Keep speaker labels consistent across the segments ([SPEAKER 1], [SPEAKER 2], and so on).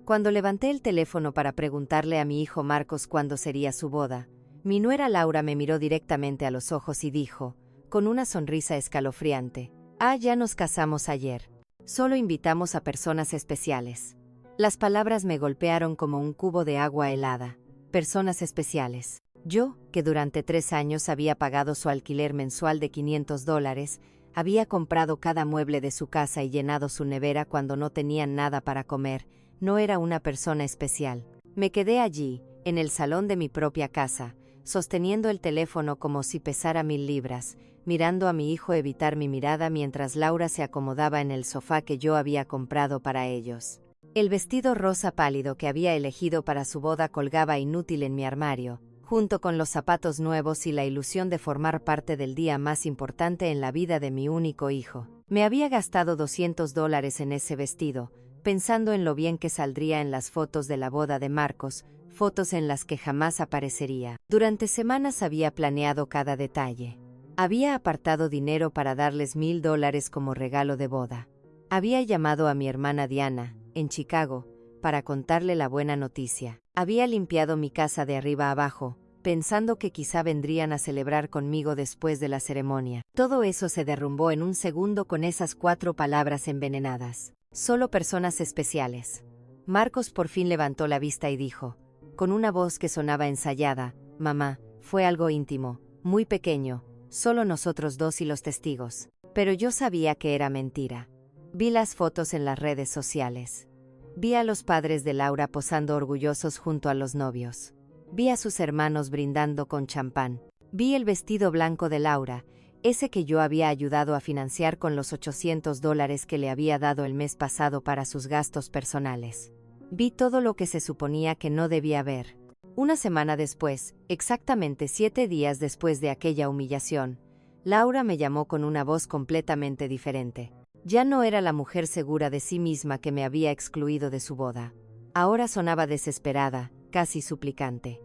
[SPEAKER 1] Cuando levanté el teléfono para preguntarle a mi hijo Marcos cuándo sería su boda, mi nuera Laura me miró directamente a los ojos y dijo, con una sonrisa escalofriante: ya nos casamos ayer. Solo invitamos a personas especiales. Las palabras me golpearon como un cubo de agua helada. Personas especiales. Yo, que durante 3 años había pagado su alquiler mensual de $500, había comprado cada mueble de su casa y llenado su nevera cuando no tenían nada para comer, no era una persona especial. Me quedé allí, en el salón de mi propia casa, sosteniendo el teléfono como si pesara 1000 libras, mirando a mi hijo evitar mi mirada mientras Laura se acomodaba en el sofá que yo había comprado para ellos. El vestido rosa pálido que había elegido para su boda colgaba inútil en mi armario, junto con los zapatos nuevos y la ilusión de formar parte del día más importante en la vida de mi único hijo. Me había gastado $200 en ese vestido, pensando en lo bien que saldría en las fotos de la boda de Marcos, fotos en las que jamás aparecería. Durante semanas había planeado cada detalle. Había apartado dinero para darles $1000 como regalo de boda. Había llamado a mi hermana Diana, en Chicago, para contarle la buena noticia. Había limpiado mi casa de arriba abajo, pensando que quizá vendrían a celebrar conmigo después de la ceremonia. Todo eso se derrumbó en un segundo con esas 4 palabras envenenadas. Solo personas especiales. Marcos por fin levantó la vista y dijo, con una voz que sonaba ensayada: mamá, fue algo íntimo, muy pequeño, solo nosotros dos y los testigos. Pero yo sabía que era mentira. Vi las fotos en las redes sociales. Vi a los padres de Laura posando orgullosos junto a los novios. Vi a sus hermanos brindando con champán. Vi el vestido blanco de Laura, ese que yo había ayudado a financiar con los $800 que le había dado el mes pasado para sus gastos personales. Vi todo lo que se suponía que no debía ver. Una semana después, exactamente 7 días después de aquella humillación, Laura me llamó con una voz completamente diferente. Ya no era la mujer segura de sí misma que me había excluido de su boda. Ahora sonaba desesperada, casi suplicante.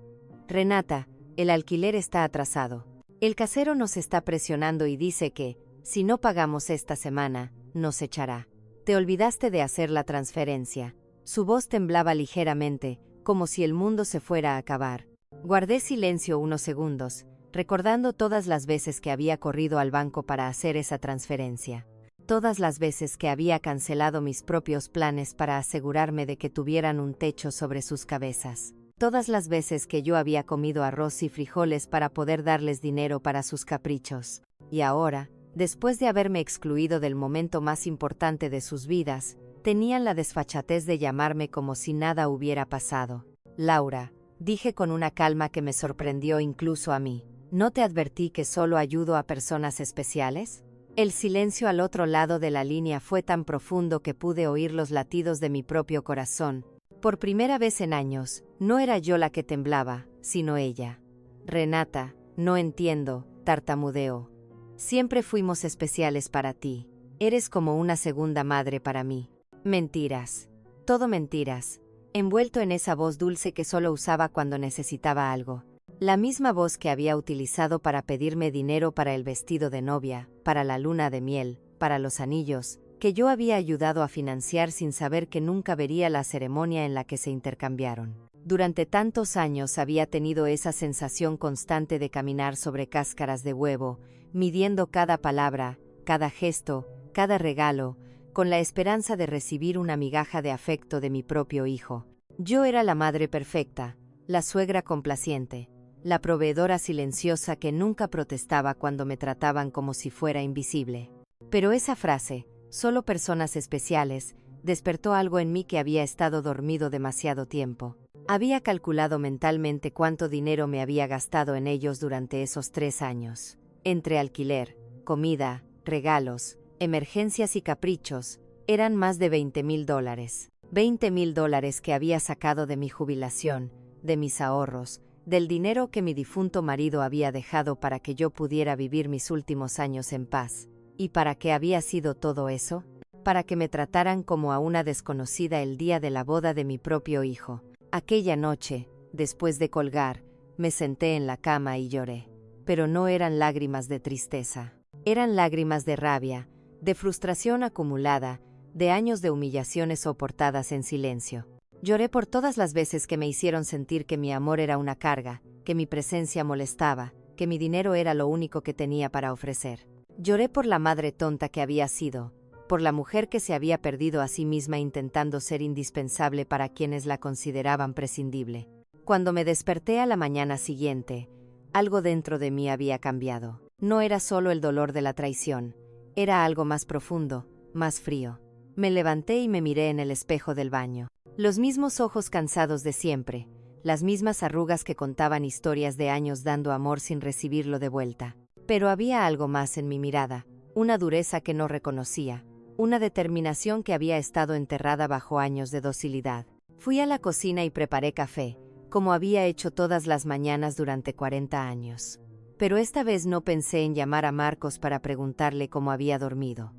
[SPEAKER 1] Renata, el alquiler está atrasado. El casero nos está presionando y dice que, si no pagamos esta semana, nos echará. Te olvidaste de hacer la transferencia. Su voz temblaba ligeramente, como si el mundo se fuera a acabar. Guardé silencio unos segundos, recordando todas las veces que había corrido al banco para hacer esa transferencia. Todas las veces que había cancelado mis propios planes para asegurarme de que tuvieran un techo sobre sus cabezas. Todas las veces que yo había comido arroz y frijoles para poder darles dinero para sus caprichos. Y ahora, después de haberme excluido del momento más importante de sus vidas, tenían la desfachatez de llamarme como si nada hubiera pasado. Laura, dije con una calma que me sorprendió incluso a mí, ¿no te advertí que solo ayudo a personas especiales? El silencio al otro lado de la línea fue tan profundo que pude oír los latidos de mi propio corazón. Por primera vez en años, no era yo la que temblaba, sino ella. Renata, no entiendo, tartamudeó. Siempre fuimos especiales para ti. Eres como una segunda madre para mí. Mentiras. Todo mentiras. Envuelto en esa voz dulce que solo usaba cuando necesitaba algo. La misma voz que había utilizado para pedirme dinero para el vestido de novia, para la luna de miel, para los anillos, que yo había ayudado a financiar sin saber que nunca vería la ceremonia en la que se intercambiaron. Durante tantos años había tenido esa sensación constante de caminar sobre cáscaras de huevo, midiendo cada palabra, cada gesto, cada regalo, con la esperanza de recibir una migaja de afecto de mi propio hijo. Yo era la madre perfecta, la suegra complaciente, la proveedora silenciosa que nunca protestaba cuando me trataban como si fuera invisible. Pero esa frase, solo personas especiales, despertó algo en mí que había estado dormido demasiado tiempo. Había calculado mentalmente cuánto dinero me había gastado en ellos durante esos 3 años. Entre alquiler, comida, regalos, emergencias y caprichos, eran más de $20,000. $20,000 que había sacado de mi jubilación, de mis ahorros, del dinero que mi difunto marido había dejado para que yo pudiera vivir mis últimos años en paz. ¿Y para qué había sido todo eso? Para que me trataran como a una desconocida el día de la boda de mi propio hijo. Aquella noche, después de colgar, me senté en la cama y lloré. Pero no eran lágrimas de tristeza. Eran lágrimas de rabia, de frustración acumulada, de años de humillaciones soportadas en silencio. Lloré por todas las veces que me hicieron sentir que mi amor era una carga, que mi presencia molestaba, que mi dinero era lo único que tenía para ofrecer. Lloré por la madre tonta que había sido, por la mujer que se había perdido a sí misma intentando ser indispensable para quienes la consideraban prescindible. Cuando me desperté a la mañana siguiente, algo dentro de mí había cambiado. No era solo el dolor de la traición, era algo más profundo, más frío. Me levanté y me miré en el espejo del baño. Los mismos ojos cansados de siempre, las mismas arrugas que contaban historias de años dando amor sin recibirlo de vuelta. Pero había algo más en mi mirada, una dureza que no reconocía, una determinación que había estado enterrada bajo años de docilidad. Fui a la cocina y preparé café, como había hecho todas las mañanas durante 40 años. Pero esta vez no pensé en llamar a Marcos para preguntarle cómo había dormido.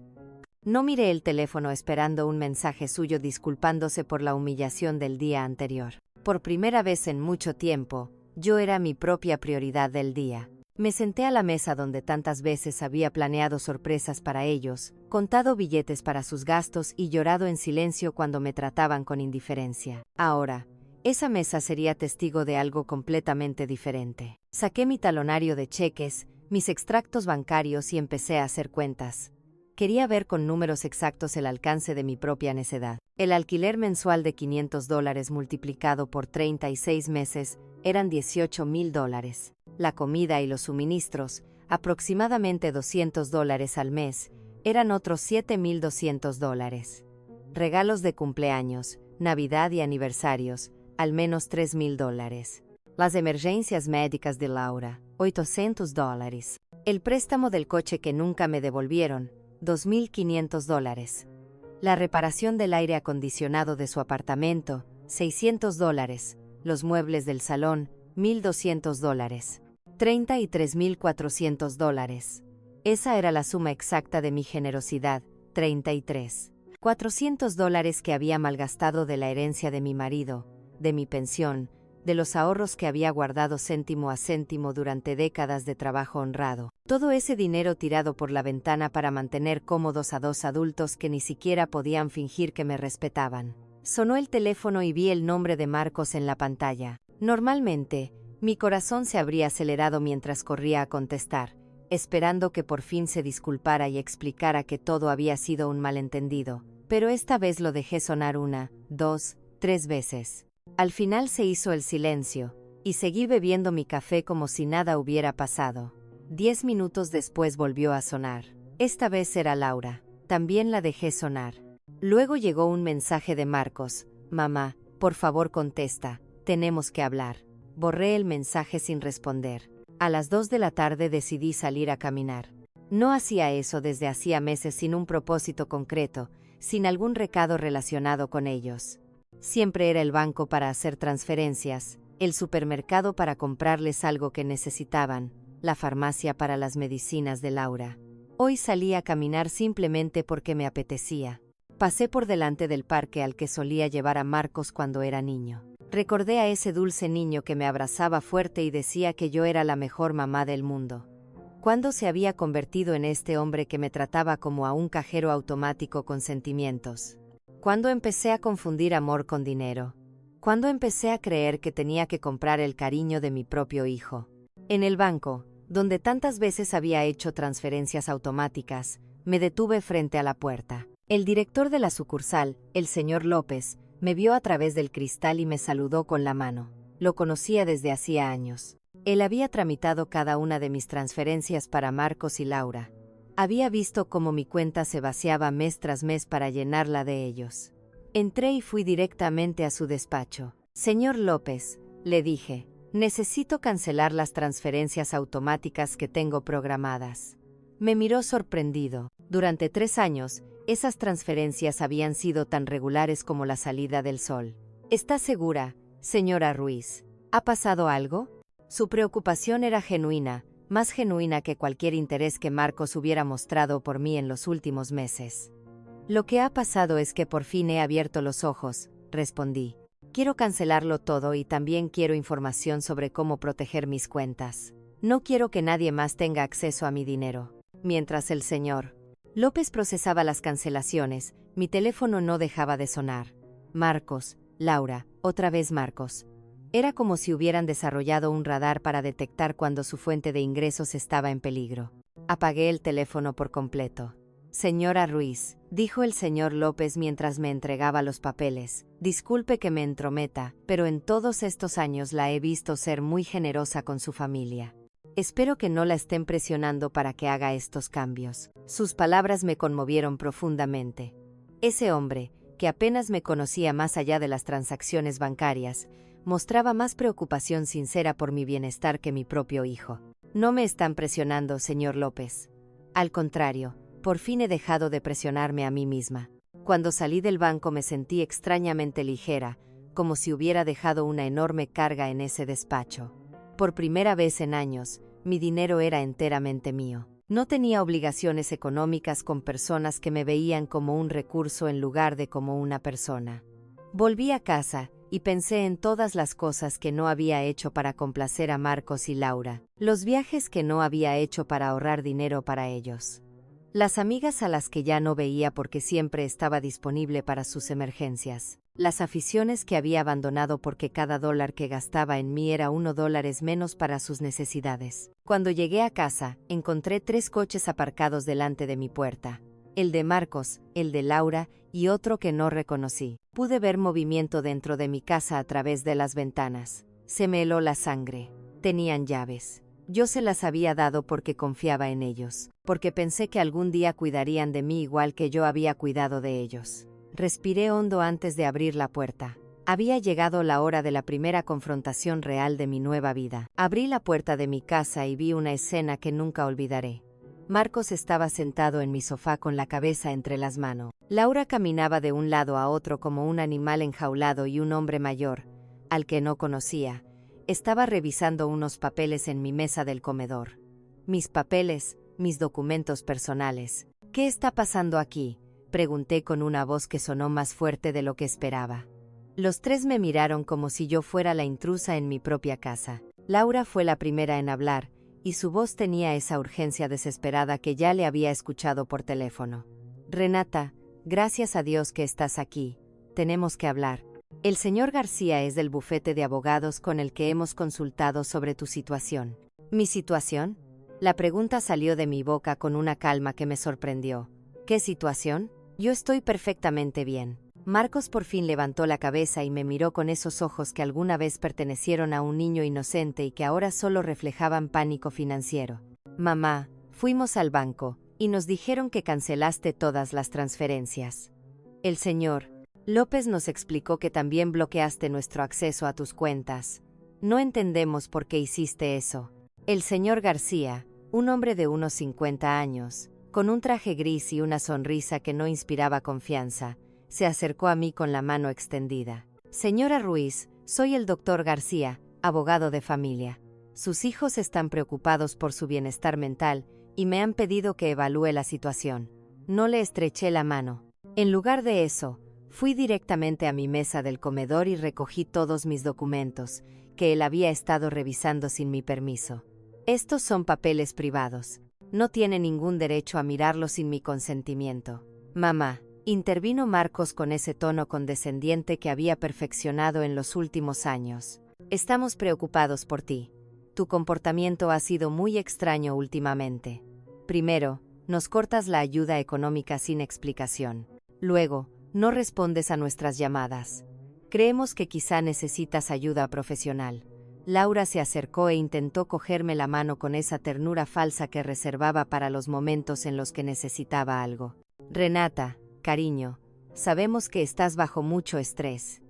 [SPEAKER 1] No miré el teléfono esperando un mensaje suyo disculpándose por la humillación del día anterior. Por primera vez en mucho tiempo, yo era mi propia prioridad del día. Me senté a la mesa donde tantas veces había planeado sorpresas para ellos, contado billetes para sus gastos y llorado en silencio cuando me trataban con indiferencia. Ahora, esa mesa sería testigo de algo completamente diferente. Saqué mi talonario de cheques, mis extractos bancarios y empecé a hacer cuentas. Quería ver con números exactos el alcance de mi propia necedad. El alquiler mensual de $500 multiplicado por 36 meses eran $18,000. La comida y los suministros, aproximadamente $200 al mes, eran otros $7,200. Regalos de cumpleaños, Navidad y aniversarios, al menos $3,000. Las emergencias médicas de Laura, $800. El préstamo del coche que nunca me devolvieron, $2,500. La reparación del aire acondicionado de su apartamento, $600. Los muebles del salón, $1,200. $33,400. Esa era la suma exacta de mi generosidad, $33,400 que había malgastado de la herencia de mi marido, de mi pensión, de los ahorros que había guardado céntimo a céntimo durante décadas de trabajo honrado. Todo ese dinero tirado por la ventana para mantener cómodos a dos adultos que ni siquiera podían fingir que me respetaban. Sonó el teléfono y vi el nombre de Marcos en la pantalla. Normalmente, mi corazón se habría acelerado mientras corría a contestar, esperando que por fin se disculpara y explicara que todo había sido un malentendido. Pero esta vez lo dejé sonar 1, 2, 3 veces. Al final se hizo el silencio, y seguí bebiendo mi café como si nada hubiera pasado. 10 minutos después volvió a sonar. Esta vez era Laura. También la dejé sonar. Luego llegó un mensaje de Marcos. Mamá, por favor contesta, tenemos que hablar. Borré el mensaje sin responder. A las 2 de la tarde decidí salir a caminar. No hacía eso desde hacía meses sin un propósito concreto, sin algún recado relacionado con ellos. Siempre era el banco para hacer transferencias, el supermercado para comprarles algo que necesitaban, la farmacia para las medicinas de Laura. Hoy salí a caminar simplemente porque me apetecía. Pasé por delante del parque al que solía llevar a Marcos cuando era niño. Recordé a ese dulce niño que me abrazaba fuerte y decía que yo era la mejor mamá del mundo. ¿Cuándo se había convertido en este hombre que me trataba como a un cajero automático con sentimientos? ¿Cuándo empecé a confundir amor con dinero? ¿Cuándo empecé a creer que tenía que comprar el cariño de mi propio hijo? En el banco, donde tantas veces había hecho transferencias automáticas, me detuve frente a la puerta. El director de la sucursal, el señor López, me vio a través del cristal y me saludó con la mano. Lo conocía desde hacía años. Él había tramitado cada una de mis transferencias para Marcos y Laura. Había visto cómo mi cuenta se vaciaba mes tras mes para llenarla de ellos. Entré y fui directamente a su despacho. Señor López, le dije, necesito cancelar las transferencias automáticas que tengo programadas. Me miró sorprendido. Durante 3 años, esas transferencias habían sido tan regulares como la salida del sol. ¿Está segura, señora Ruiz? ¿Ha pasado algo? Su preocupación era genuina, más genuina que cualquier interés que Marcos hubiera mostrado por mí en los últimos meses. Lo que ha pasado es que por fin he abierto los ojos, respondí. Quiero cancelarlo todo y también quiero información sobre cómo proteger mis cuentas. No quiero que nadie más tenga acceso a mi dinero. Mientras el señor López procesaba las cancelaciones, mi teléfono no dejaba de sonar. Marcos, Laura, otra vez Marcos. Era como si hubieran desarrollado un radar para detectar cuando su fuente de ingresos estaba en peligro. Apagué el teléfono por completo. Señora Ruiz, dijo el señor López mientras me entregaba los papeles, disculpe que me entrometa, pero en todos estos años la he visto ser muy generosa con su familia. Espero que no la estén presionando para que haga estos cambios. Sus palabras me conmovieron profundamente. Ese hombre, que apenas me conocía más allá de las transacciones bancarias, mostraba más preocupación sincera por mi bienestar que mi propio hijo. No me están presionando, señor López. Al contrario, por fin he dejado de presionarme a mí misma. Cuando salí del banco me sentí extrañamente ligera, como si hubiera dejado una enorme carga en ese despacho. Por primera vez en años, mi dinero era enteramente mío. No tenía obligaciones económicas con personas que me veían como un recurso en lugar de como una persona. Volví a casa y pensé en todas las cosas que no había hecho para complacer a Marcos y Laura, los viajes que no había hecho para ahorrar dinero para ellos, las amigas a las que ya no veía porque siempre estaba disponible para sus emergencias, las aficiones que había abandonado porque cada dólar que gastaba en mí era $1 menos para sus necesidades. Cuando llegué a casa, encontré 3 coches aparcados delante de mi puerta. El de Marcos, el de Laura y otro que no reconocí. Pude ver movimiento dentro de mi casa a través de las ventanas. Se me heló la sangre. Tenían llaves. Yo se las había dado porque confiaba en ellos, porque pensé que algún día cuidarían de mí igual que yo había cuidado de ellos. Respiré hondo antes de abrir la puerta. Había llegado la hora de la primera confrontación real de mi nueva vida. Abrí la puerta de mi casa y vi una escena que nunca olvidaré. Marcos estaba sentado en mi sofá con la cabeza entre las manos. Laura caminaba de un lado a otro como un animal enjaulado y un hombre mayor, al que no conocía, estaba revisando unos papeles en mi mesa del comedor. Mis papeles, mis documentos personales. ¿Qué está pasando aquí?, pregunté con una voz que sonó más fuerte de lo que esperaba. Los 3 me miraron como si yo fuera la intrusa en mi propia casa. Laura fue la primera en hablar, y su voz tenía esa urgencia desesperada que ya le había escuchado por teléfono. Renata, gracias a Dios que estás aquí. Tenemos que hablar. El señor García es del bufete de abogados con el que hemos consultado sobre tu situación. ¿Mi situación? La pregunta salió de mi boca con una calma que me sorprendió. ¿Qué situación? Yo estoy perfectamente bien. Marcos por fin levantó la cabeza y me miró con esos ojos que alguna vez pertenecieron a un niño inocente y que ahora solo reflejaban pánico financiero. Mamá, fuimos al banco, y nos dijeron que cancelaste todas las transferencias. El señor López nos explicó que también bloqueaste nuestro acceso a tus cuentas. No entendemos por qué hiciste eso. El señor García, un hombre de unos 50 años, con un traje gris y una sonrisa que no inspiraba confianza, se acercó a mí con la mano extendida. Señora Ruiz, soy el doctor García, abogado de familia. Sus hijos están preocupados por su bienestar mental y me han pedido que evalúe la situación. No le estreché la mano. En lugar de eso, fui directamente a mi mesa del comedor y recogí todos mis documentos, que él había estado revisando sin mi permiso. Estos son papeles privados. No tiene ningún derecho a mirarlos sin mi consentimiento. Mamá, intervino Marcos con ese tono condescendiente que había perfeccionado en los últimos años. Estamos preocupados por ti. Tu comportamiento ha sido muy extraño últimamente. Primero, nos cortas la ayuda económica sin explicación. Luego, no respondes a nuestras llamadas. Creemos que quizá necesitas ayuda profesional. Laura se acercó e intentó cogerme la mano con esa ternura falsa que reservaba para los momentos en los que necesitaba algo. Renata, cariño, sabemos que estás bajo mucho estrés.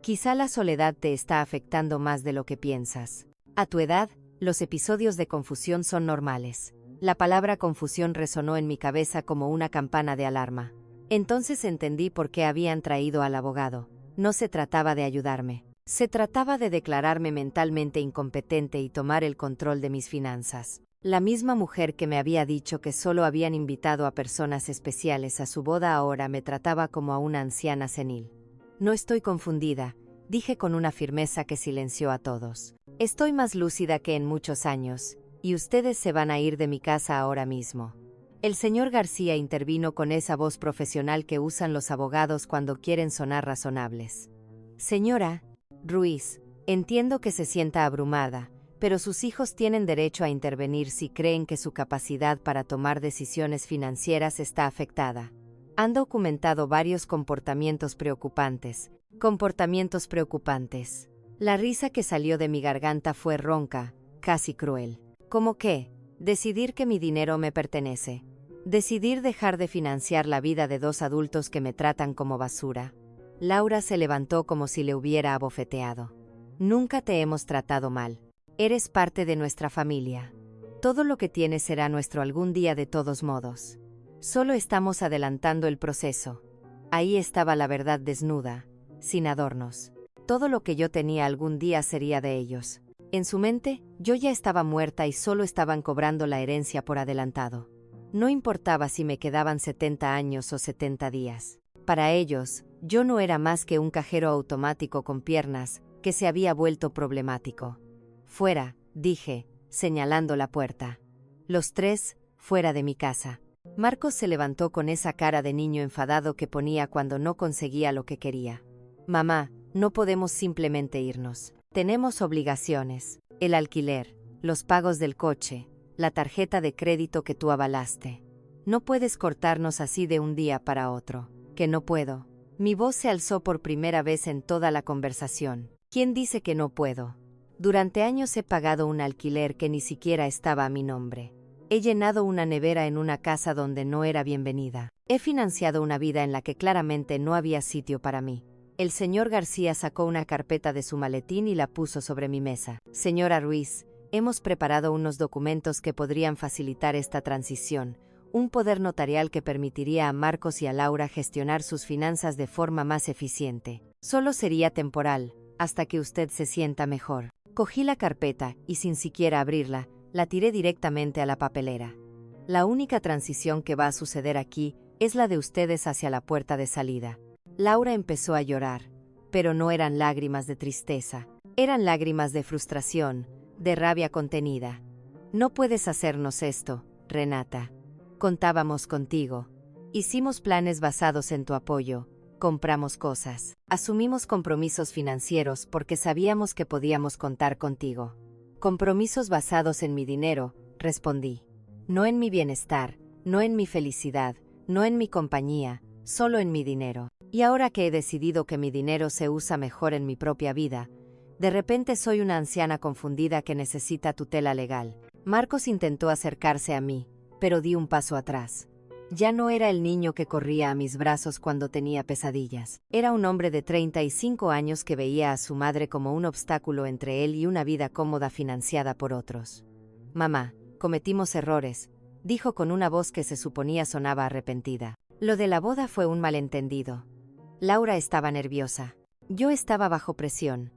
[SPEAKER 1] Quizá la soledad te está afectando más de lo que piensas. A tu edad, los episodios de confusión son normales. La palabra confusión resonó en mi cabeza como una campana de alarma. Entonces entendí por qué habían traído al abogado. No se trataba de ayudarme. Se trataba de declararme mentalmente incompetente y tomar el control de mis finanzas. La misma mujer que me había dicho que solo habían invitado a personas especiales a su boda ahora me trataba como a una anciana senil. No estoy confundida, dije con una firmeza que silenció a todos. Estoy más lúcida que en muchos años, y ustedes se van a ir de mi casa ahora mismo. El señor García intervino con esa voz profesional que usan los abogados cuando quieren sonar razonables. Señora Ruiz, entiendo que se sienta abrumada, pero sus hijos tienen derecho a intervenir si creen que su capacidad para tomar decisiones financieras está afectada. Han documentado varios comportamientos preocupantes. Comportamientos preocupantes. La risa que salió de mi garganta fue ronca, casi cruel. ¿Cómo qué? Decidir que mi dinero me pertenece. Decidir dejar de financiar la vida de dos adultos que me tratan como basura. Laura se levantó como si le hubiera abofeteado. Nunca te hemos tratado mal. Eres parte de nuestra familia. Todo lo que tienes será nuestro algún día de todos modos. Solo estamos adelantando el proceso. Ahí estaba la verdad desnuda, sin adornos. Todo lo que yo tenía algún día sería de ellos. En su mente, yo ya estaba muerta y solo estaban cobrando la herencia por adelantado. No importaba si me quedaban 70 años o 70 días. Para ellos, yo no era más que un cajero automático con piernas, que se había vuelto problemático. Fuera, dije, señalando la puerta. Los tres, fuera de mi casa. Marcos se levantó con esa cara de niño enfadado que ponía cuando no conseguía lo que quería. Mamá, no podemos simplemente irnos. Tenemos obligaciones, el alquiler, los pagos del coche, la tarjeta de crédito que tú avalaste. No puedes cortarnos así de un día para otro. Que no puedo. Mi voz se alzó por primera vez en toda la conversación. ¿Quién dice que no puedo? Durante años he pagado un alquiler que ni siquiera estaba a mi nombre. He llenado una nevera en una casa donde no era bienvenida. He financiado una vida en la que claramente no había sitio para mí. El señor García sacó una carpeta de su maletín y la puso sobre mi mesa. Señora Ruiz, hemos preparado unos documentos que podrían facilitar esta transición. Un poder notarial que permitiría a Marcos y a Laura gestionar sus finanzas de forma más eficiente. Solo sería temporal, hasta que usted se sienta mejor. Cogí la carpeta y sin siquiera abrirla, la tiré directamente a la papelera. La única transición que va a suceder aquí es la de ustedes hacia la puerta de salida. Laura empezó a llorar, pero no eran lágrimas de tristeza, eran lágrimas de frustración, de rabia contenida. No puedes hacernos esto, Renata. Contábamos contigo. Hicimos planes basados en tu apoyo. Compramos cosas. Asumimos compromisos financieros porque sabíamos que podíamos contar contigo. Compromisos basados en mi dinero, respondí. No en mi bienestar, no en mi felicidad, no en mi compañía, solo en mi dinero. Y ahora que he decidido que mi dinero se usa mejor en mi propia vida, de repente soy una anciana confundida que necesita tutela legal. Marcos intentó acercarse a mí, pero di un paso atrás. Ya no era el niño que corría a mis brazos cuando tenía pesadillas. Era un hombre de 35 años que veía a su madre como un obstáculo entre él y una vida cómoda financiada por otros. Mamá, cometimos errores, dijo con una voz que se suponía sonaba arrepentida. Lo de la boda fue un malentendido. Laura estaba nerviosa. Yo estaba bajo presión.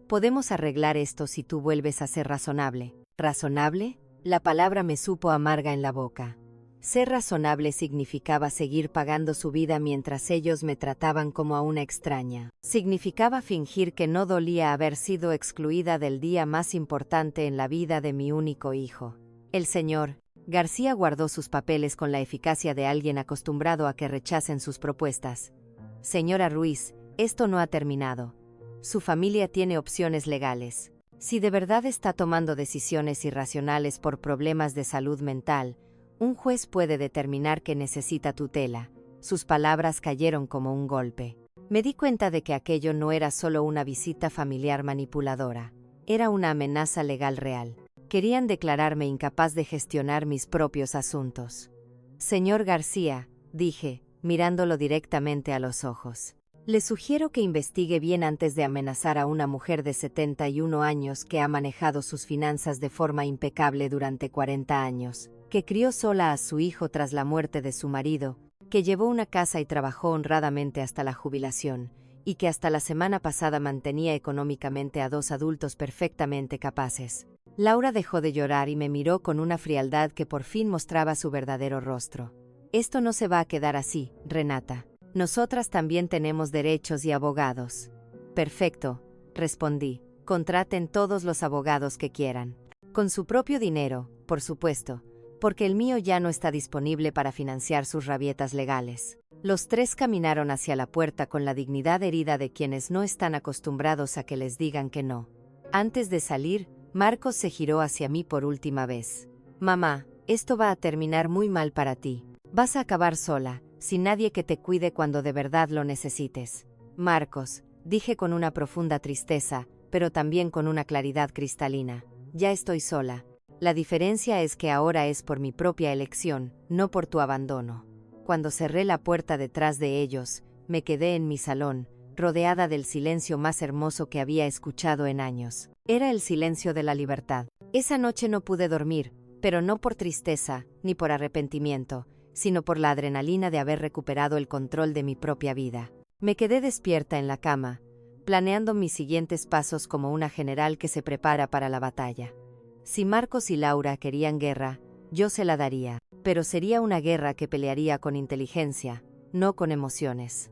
[SPEAKER 1] Podemos arreglar esto si tú vuelves a ser razonable. ¿Razonable? La palabra me supo amarga en la boca. Ser razonable significaba seguir pagando su vida mientras ellos me trataban como a una extraña. Significaba fingir que no dolía haber sido excluida del día más importante en la vida de mi único hijo. El señor García guardó sus papeles con la eficacia de alguien acostumbrado a que rechacen sus propuestas. Señora Ruiz, esto no ha terminado. Su familia tiene opciones legales. Si de verdad está tomando decisiones irracionales por problemas de salud mental, un juez puede determinar que necesita tutela. Sus palabras cayeron como un golpe. Me di cuenta de que aquello no era solo una visita familiar manipuladora. Era una amenaza legal real. Querían declararme incapaz de gestionar mis propios asuntos. Señor García, dije, mirándolo directamente a los ojos. Le sugiero que investigue bien antes de amenazar a una mujer de 71 años que ha manejado sus finanzas de forma impecable durante 40 años. Que crió sola a su hijo tras la muerte de su marido, que llevó una casa y trabajó honradamente hasta la jubilación, y que hasta la semana pasada mantenía económicamente a dos adultos perfectamente capaces. Laura dejó de llorar y me miró con una frialdad que por fin mostraba su verdadero rostro. Esto no se va a quedar así, Renata. Nosotras también tenemos derechos y abogados. Perfecto, respondí. Contraten todos los abogados que quieran. Con su propio dinero, por supuesto, porque el mío ya no está disponible para financiar sus rabietas legales. Los tres caminaron hacia la puerta con la dignidad herida de quienes no están acostumbrados a que les digan que no. Antes de salir, Marcos se giró hacia mí por última vez. Mamá, esto va a terminar muy mal para ti. Vas a acabar sola, sin nadie que te cuide cuando de verdad lo necesites. Marcos, dije con una profunda tristeza, pero también con una claridad cristalina. Ya estoy sola. La diferencia es que ahora es por mi propia elección, no por tu abandono. Cuando cerré la puerta detrás de ellos, me quedé en mi salón, rodeada del silencio más hermoso que había escuchado en años. Era el silencio de la libertad. Esa noche no pude dormir, pero no por tristeza, ni por arrepentimiento, sino por la adrenalina de haber recuperado el control de mi propia vida. Me quedé despierta en la cama, planeando mis siguientes pasos como una general que se prepara para la batalla. Si Marcos y Laura querían guerra, yo se la daría, pero sería una guerra que pelearía con inteligencia, no con emociones.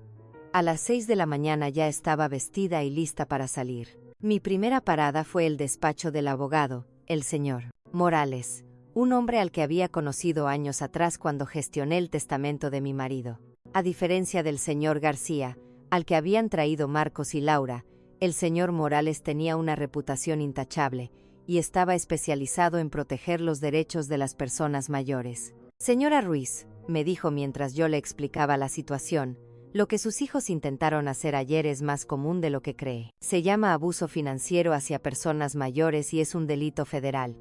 [SPEAKER 1] A las 6 de la mañana ya estaba vestida y lista para salir. Mi primera parada fue el despacho del abogado, el señor Morales, un hombre al que había conocido años atrás cuando gestioné el testamento de mi marido. A diferencia del señor García, al que habían traído Marcos y Laura, el señor Morales tenía una reputación intachable y estaba especializado en proteger los derechos de las personas mayores. Señora Ruiz, me dijo mientras yo le explicaba la situación, lo que sus hijos intentaron hacer ayer es más común de lo que cree. Se llama abuso financiero hacia personas mayores y es un delito federal.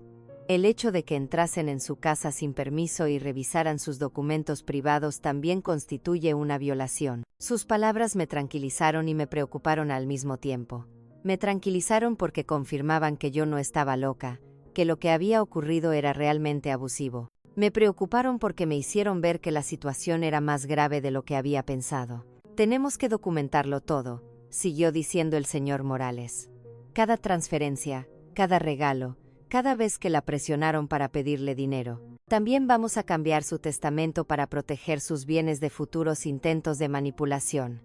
[SPEAKER 1] El hecho de que entrasen en su casa sin permiso y revisaran sus documentos privados también constituye una violación. Sus palabras me tranquilizaron y me preocuparon al mismo tiempo. Me tranquilizaron porque confirmaban que yo no estaba loca, que lo que había ocurrido era realmente abusivo. Me preocuparon porque me hicieron ver que la situación era más grave de lo que había pensado. Tenemos que documentarlo todo, siguió diciendo el señor Morales. Cada transferencia, cada regalo, cada vez que la presionaron para pedirle dinero. También vamos a cambiar su testamento para proteger sus bienes de futuros intentos de manipulación.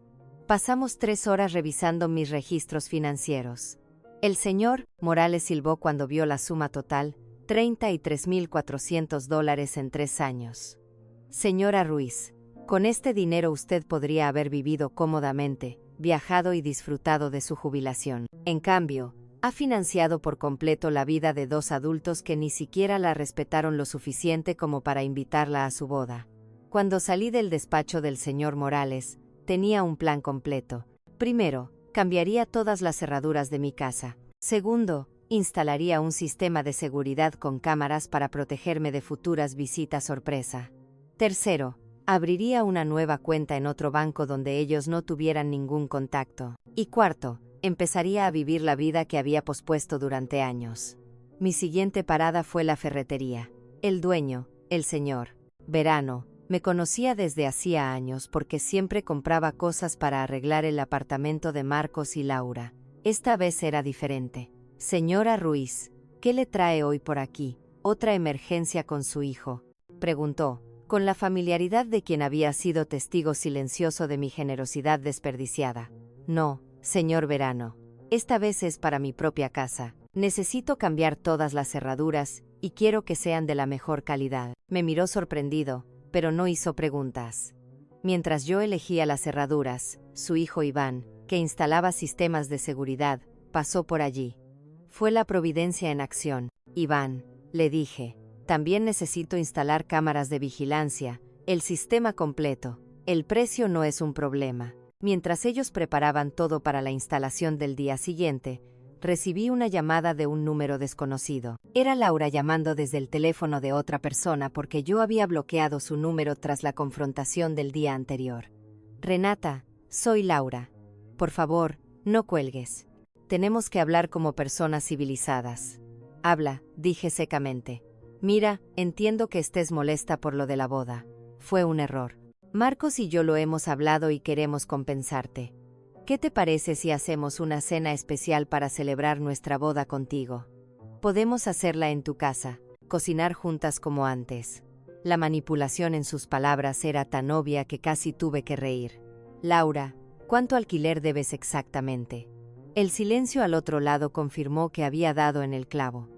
[SPEAKER 1] Pasamos 3 horas revisando mis registros financieros. El señor Morales silbó cuando vio la suma total, $33,400 en 3 años. Señora Ruiz, con este dinero usted podría haber vivido cómodamente, viajado y disfrutado de su jubilación. En cambio, ha financiado por completo la vida de 2 adultos que ni siquiera la respetaron lo suficiente como para invitarla a su boda. Cuando salí del despacho del señor Morales, tenía un plan completo. Primero, cambiaría todas las cerraduras de mi casa. Segundo, instalaría un sistema de seguridad con cámaras para protegerme de futuras visitas sorpresa. Tercero, abriría una nueva cuenta en otro banco donde ellos no tuvieran ningún contacto. Y cuarto, empezaría a vivir la vida que había pospuesto durante años. Mi siguiente parada fue la ferretería. El dueño, el señor Verano, me conocía desde hacía años porque siempre compraba cosas para arreglar el apartamento de Marcos y Laura. Esta vez era diferente. Señora Ruiz, ¿qué le trae hoy por aquí? ¿Otra emergencia con su hijo?, preguntó, con la familiaridad de quien había sido testigo silencioso de mi generosidad desperdiciada. No, señor Verano. Esta vez es para mi propia casa. Necesito cambiar todas las cerraduras y quiero que sean de la mejor calidad. Me miró sorprendido, pero no hizo preguntas. Mientras yo elegía las cerraduras, su hijo Iván, que instalaba sistemas de seguridad, pasó por allí. Fue la providencia en acción. Iván, le dije, también necesito instalar cámaras de vigilancia, el sistema completo. El precio no es un problema. Mientras ellos preparaban todo para la instalación del día siguiente, recibí una llamada de un número desconocido. Era Laura llamando desde el teléfono de otra persona porque yo había bloqueado su número tras la confrontación del día anterior. Renata, soy Laura. Por favor, no cuelgues. Tenemos que hablar como personas civilizadas. Habla, dije secamente. Mira, entiendo que estés molesta por lo de la boda. Fue un error. Marcos y yo lo hemos hablado y queremos compensarte. ¿Qué te parece si hacemos una cena especial para celebrar nuestra boda contigo? Podemos hacerla en tu casa, cocinar juntas como antes. La manipulación en sus palabras era tan obvia que casi tuve que reír. Laura, ¿cuánto alquiler debes exactamente? El silencio al otro lado confirmó que había dado en el clavo.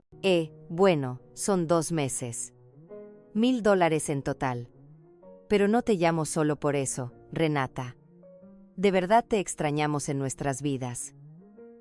[SPEAKER 1] Bueno, son 2 meses. $1,000 en total. Pero no te llamo solo por eso, Renata. ¿De verdad te extrañamos en nuestras vidas?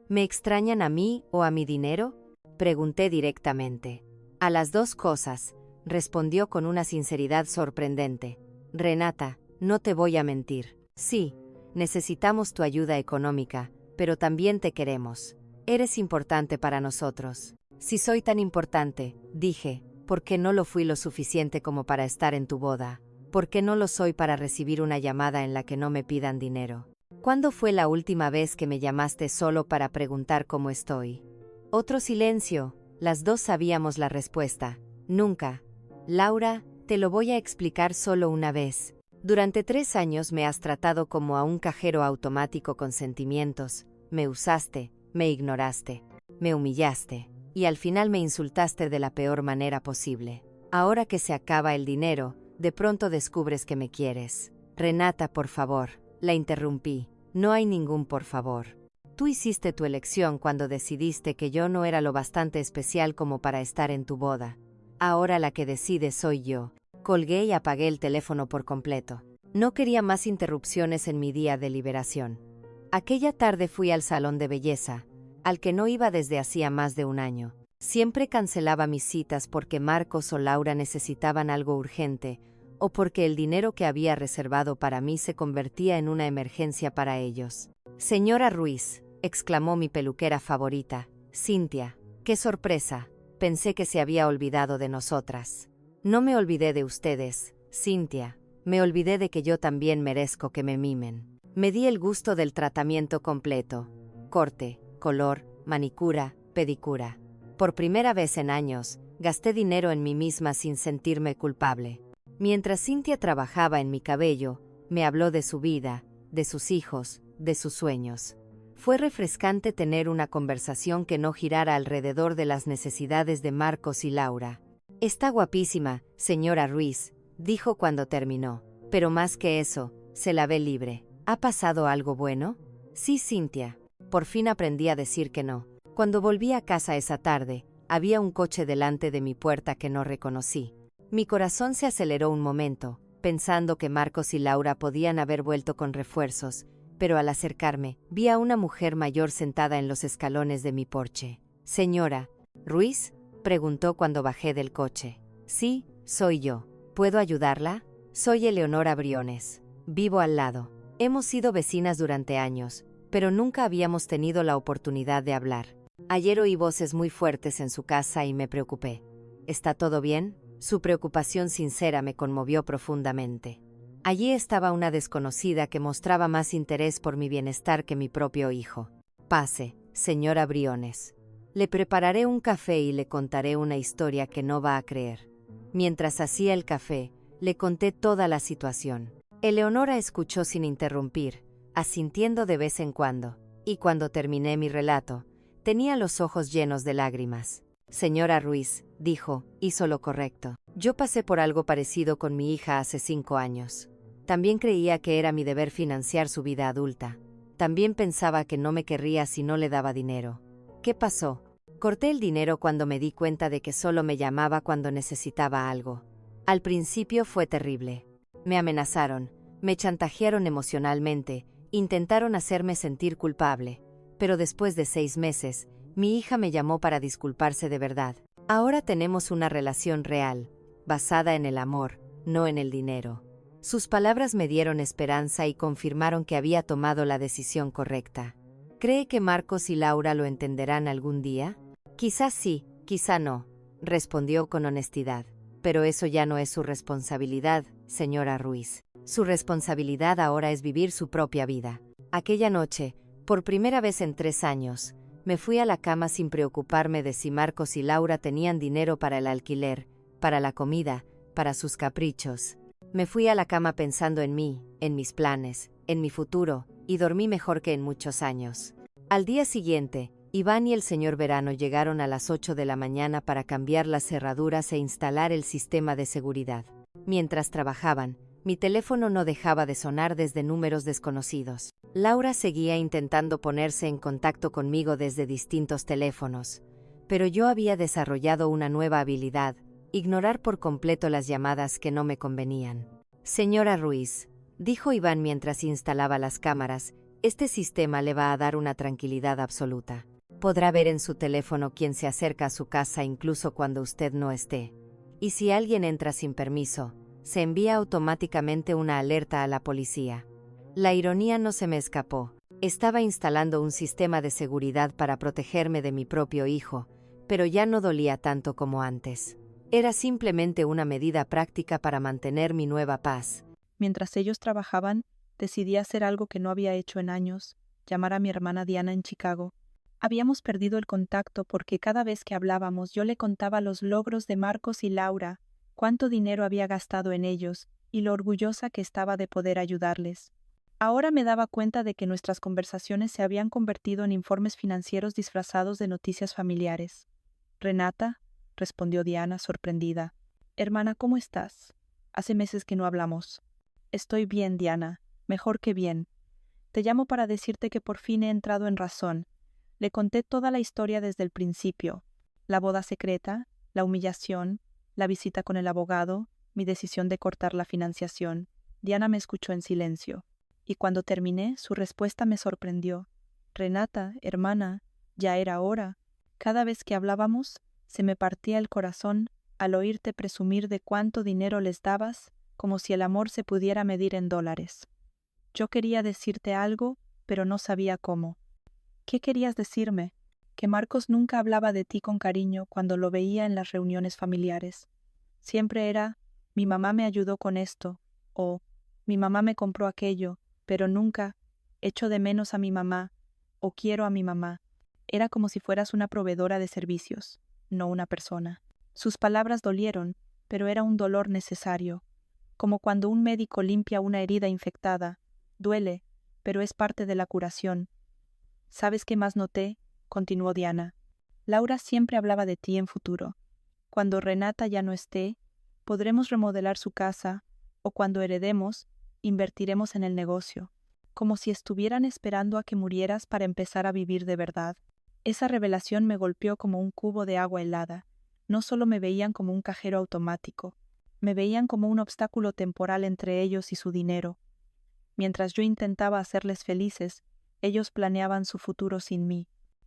[SPEAKER 1] ¿Me extrañan a mí o a mi dinero? Pregunté directamente. A las dos cosas, respondió con una sinceridad sorprendente. Renata, no te voy a mentir. Sí, necesitamos tu ayuda económica, pero también te queremos. Eres importante para nosotros. Si soy tan importante, dije, ¿por qué no lo fui lo suficiente como para estar en tu boda? ¿Por qué no lo soy para recibir una llamada en la que no me pidan dinero? ¿Cuándo fue la última vez que me llamaste solo para preguntar cómo estoy? Otro silencio. Las dos sabíamos la respuesta. Nunca. Laura, te lo voy a explicar solo una vez. Durante 3 años me has tratado como a un cajero automático con sentimientos. Me usaste, me ignoraste, me humillaste, y al final me insultaste de la peor manera posible. Ahora que se acaba el dinero, de pronto descubres que me quieres. Renata, por favor, la interrumpí. No hay ningún por favor. Tú hiciste tu elección cuando decidiste que yo no era lo bastante especial como para estar en tu boda. Ahora la que decide soy yo. Colgué y apagué el teléfono por completo. No quería más interrupciones en mi día de liberación. Aquella tarde fui al salón de belleza, al que no iba desde hacía más de un año. Siempre cancelaba mis citas porque Marcos o Laura necesitaban algo urgente, o porque el dinero que había reservado para mí se convertía en una emergencia para ellos. Señora Ruiz, exclamó mi peluquera favorita, Cintia, ¡qué sorpresa! Pensé que se había olvidado de nosotras. No me olvidé de ustedes, Cintia, me olvidé de que yo también merezco que me mimen. Me di el gusto del tratamiento completo. Corte, color, manicura, pedicura. Por primera vez en años, gasté dinero en mí misma sin sentirme culpable. Mientras Cintia trabajaba en mi cabello, me habló de su vida, de sus hijos, de sus sueños. Fue refrescante tener una conversación que no girara alrededor de las necesidades de Marcos y Laura. Está guapísima, señora Ruiz, dijo cuando terminó. Pero más que eso, se la ve libre. ¿Ha pasado algo bueno? Sí, Cintia. Por fin aprendí a decir que no. Cuando volví a casa esa tarde, había un coche delante de mi puerta que no reconocí. Mi corazón se aceleró un momento, pensando que Marcos y Laura podían haber vuelto con refuerzos, pero al acercarme, vi a una mujer mayor sentada en los escalones de mi porche. Señora, ¿Ruiz?, preguntó cuando bajé del coche. Sí, soy yo. ¿Puedo ayudarla? Soy Eleonora Briones. Vivo al lado. Hemos sido vecinas durante años, pero nunca habíamos tenido la oportunidad de hablar. Ayer oí voces muy fuertes en su casa y me preocupé. ¿Está todo bien? Su preocupación sincera me conmovió profundamente. Allí estaba una desconocida que mostraba más interés por mi bienestar que mi propio hijo. Pase, señora Briones. Le prepararé un café y le contaré una historia que no va a creer. Mientras hacía el café, le conté toda la situación. Eleonora escuchó sin interrumpir, asintiendo de vez en cuando, y cuando terminé mi relato, tenía los ojos llenos de lágrimas. Señora Ruiz, dijo, hizo lo correcto. Yo pasé por algo parecido con mi hija hace 5 años. También creía que era mi deber financiar su vida adulta. También pensaba que no me querría si no le daba dinero. ¿Qué pasó? Corté el dinero cuando me di cuenta de que solo me llamaba cuando necesitaba algo. Al principio fue terrible. Me amenazaron, me chantajearon emocionalmente, intentaron hacerme sentir culpable. Pero después de 6 meses, mi hija me llamó para disculparse de verdad. Ahora tenemos una relación real, basada en el amor, no en el dinero. Sus palabras me dieron esperanza y confirmaron que había tomado la decisión correcta. ¿Cree que Marcos y Laura lo entenderán algún día? Quizás sí, quizá no, respondió con honestidad. Pero eso ya no es su responsabilidad, señora Ruiz. Su responsabilidad ahora es vivir su propia vida. Aquella noche, por primera vez en 3 años, me fui a la cama sin preocuparme de si Marcos y Laura tenían dinero para el alquiler, para la comida, para sus caprichos. Me fui a la cama pensando en mí, en mis planes, en mi futuro, y dormí mejor que en muchos años. Al día siguiente, Iván y el señor Verano llegaron a las 8 de la mañana para cambiar las cerraduras e instalar el sistema de seguridad. Mientras trabajaban, mi teléfono no dejaba de sonar desde números desconocidos. Laura seguía intentando ponerse en contacto conmigo desde distintos teléfonos, pero yo había desarrollado una nueva habilidad: ignorar por completo las llamadas que no me convenían. Señora Ruiz, dijo Iván mientras instalaba las cámaras. Este sistema le va a dar una tranquilidad absoluta. Podrá ver en su teléfono quién se acerca a su casa incluso cuando usted no esté. Y si alguien entra sin permiso, se envía automáticamente una alerta a la policía. La ironía no se me escapó. Estaba instalando un sistema de seguridad para protegerme de mi propio hijo, pero ya no dolía tanto como antes. Era simplemente una medida práctica para mantener mi nueva paz.
[SPEAKER 2] Mientras ellos trabajaban, decidí hacer algo que no había hecho en años, llamar a mi hermana Diana en Chicago. Habíamos perdido el contacto porque cada vez que hablábamos yo le contaba los logros de Marcos y Laura, cuánto dinero había gastado en ellos y lo orgullosa que estaba de poder ayudarles. Ahora me daba cuenta de que nuestras conversaciones se habían convertido en informes financieros disfrazados de noticias familiares. «Renata», respondió Diana, sorprendida. «Hermana, ¿cómo estás? Hace meses que no hablamos». «Estoy bien, Diana, mejor que bien. Te llamo para decirte que por fin he entrado en razón». Le conté toda la historia desde el principio: la boda secreta, la humillación, la visita con el abogado, mi decisión de cortar la financiación. Diana me escuchó en silencio. Y cuando terminé, su respuesta me sorprendió. «Renata, hermana, ya era hora». Cada vez que hablábamos, se me partía el corazón al oírte presumir de cuánto dinero les dabas, como si el amor se pudiera medir en dólares. Yo quería decirte algo, pero no sabía cómo. «¿Qué querías decirme?» «Que Marcos nunca hablaba de ti con cariño cuando lo veía en las reuniones familiares. Siempre era, mi mamá me ayudó con esto, o mi mamá me compró aquello, pero nunca, echo de menos a mi mamá, o quiero a mi mamá». Era como si fueras una proveedora de servicios, no una persona. Sus palabras dolieron, pero era un dolor necesario. Como cuando un médico limpia una herida infectada. Duele, pero es parte de la curación. «¿Sabes qué más noté?», continuó Diana. «Laura siempre hablaba de ti en futuro. Cuando Renata ya no esté, podremos remodelar su casa, o cuando heredemos, invertiremos en el negocio, como si estuvieran esperando a que murieras para empezar a vivir de verdad». Esa revelación me golpeó como un cubo de agua helada. No solo me veían como un cajero automático, me veían como un obstáculo temporal entre ellos y su dinero. Mientras yo intentaba hacerles felices, ellos planeaban su futuro sin mí.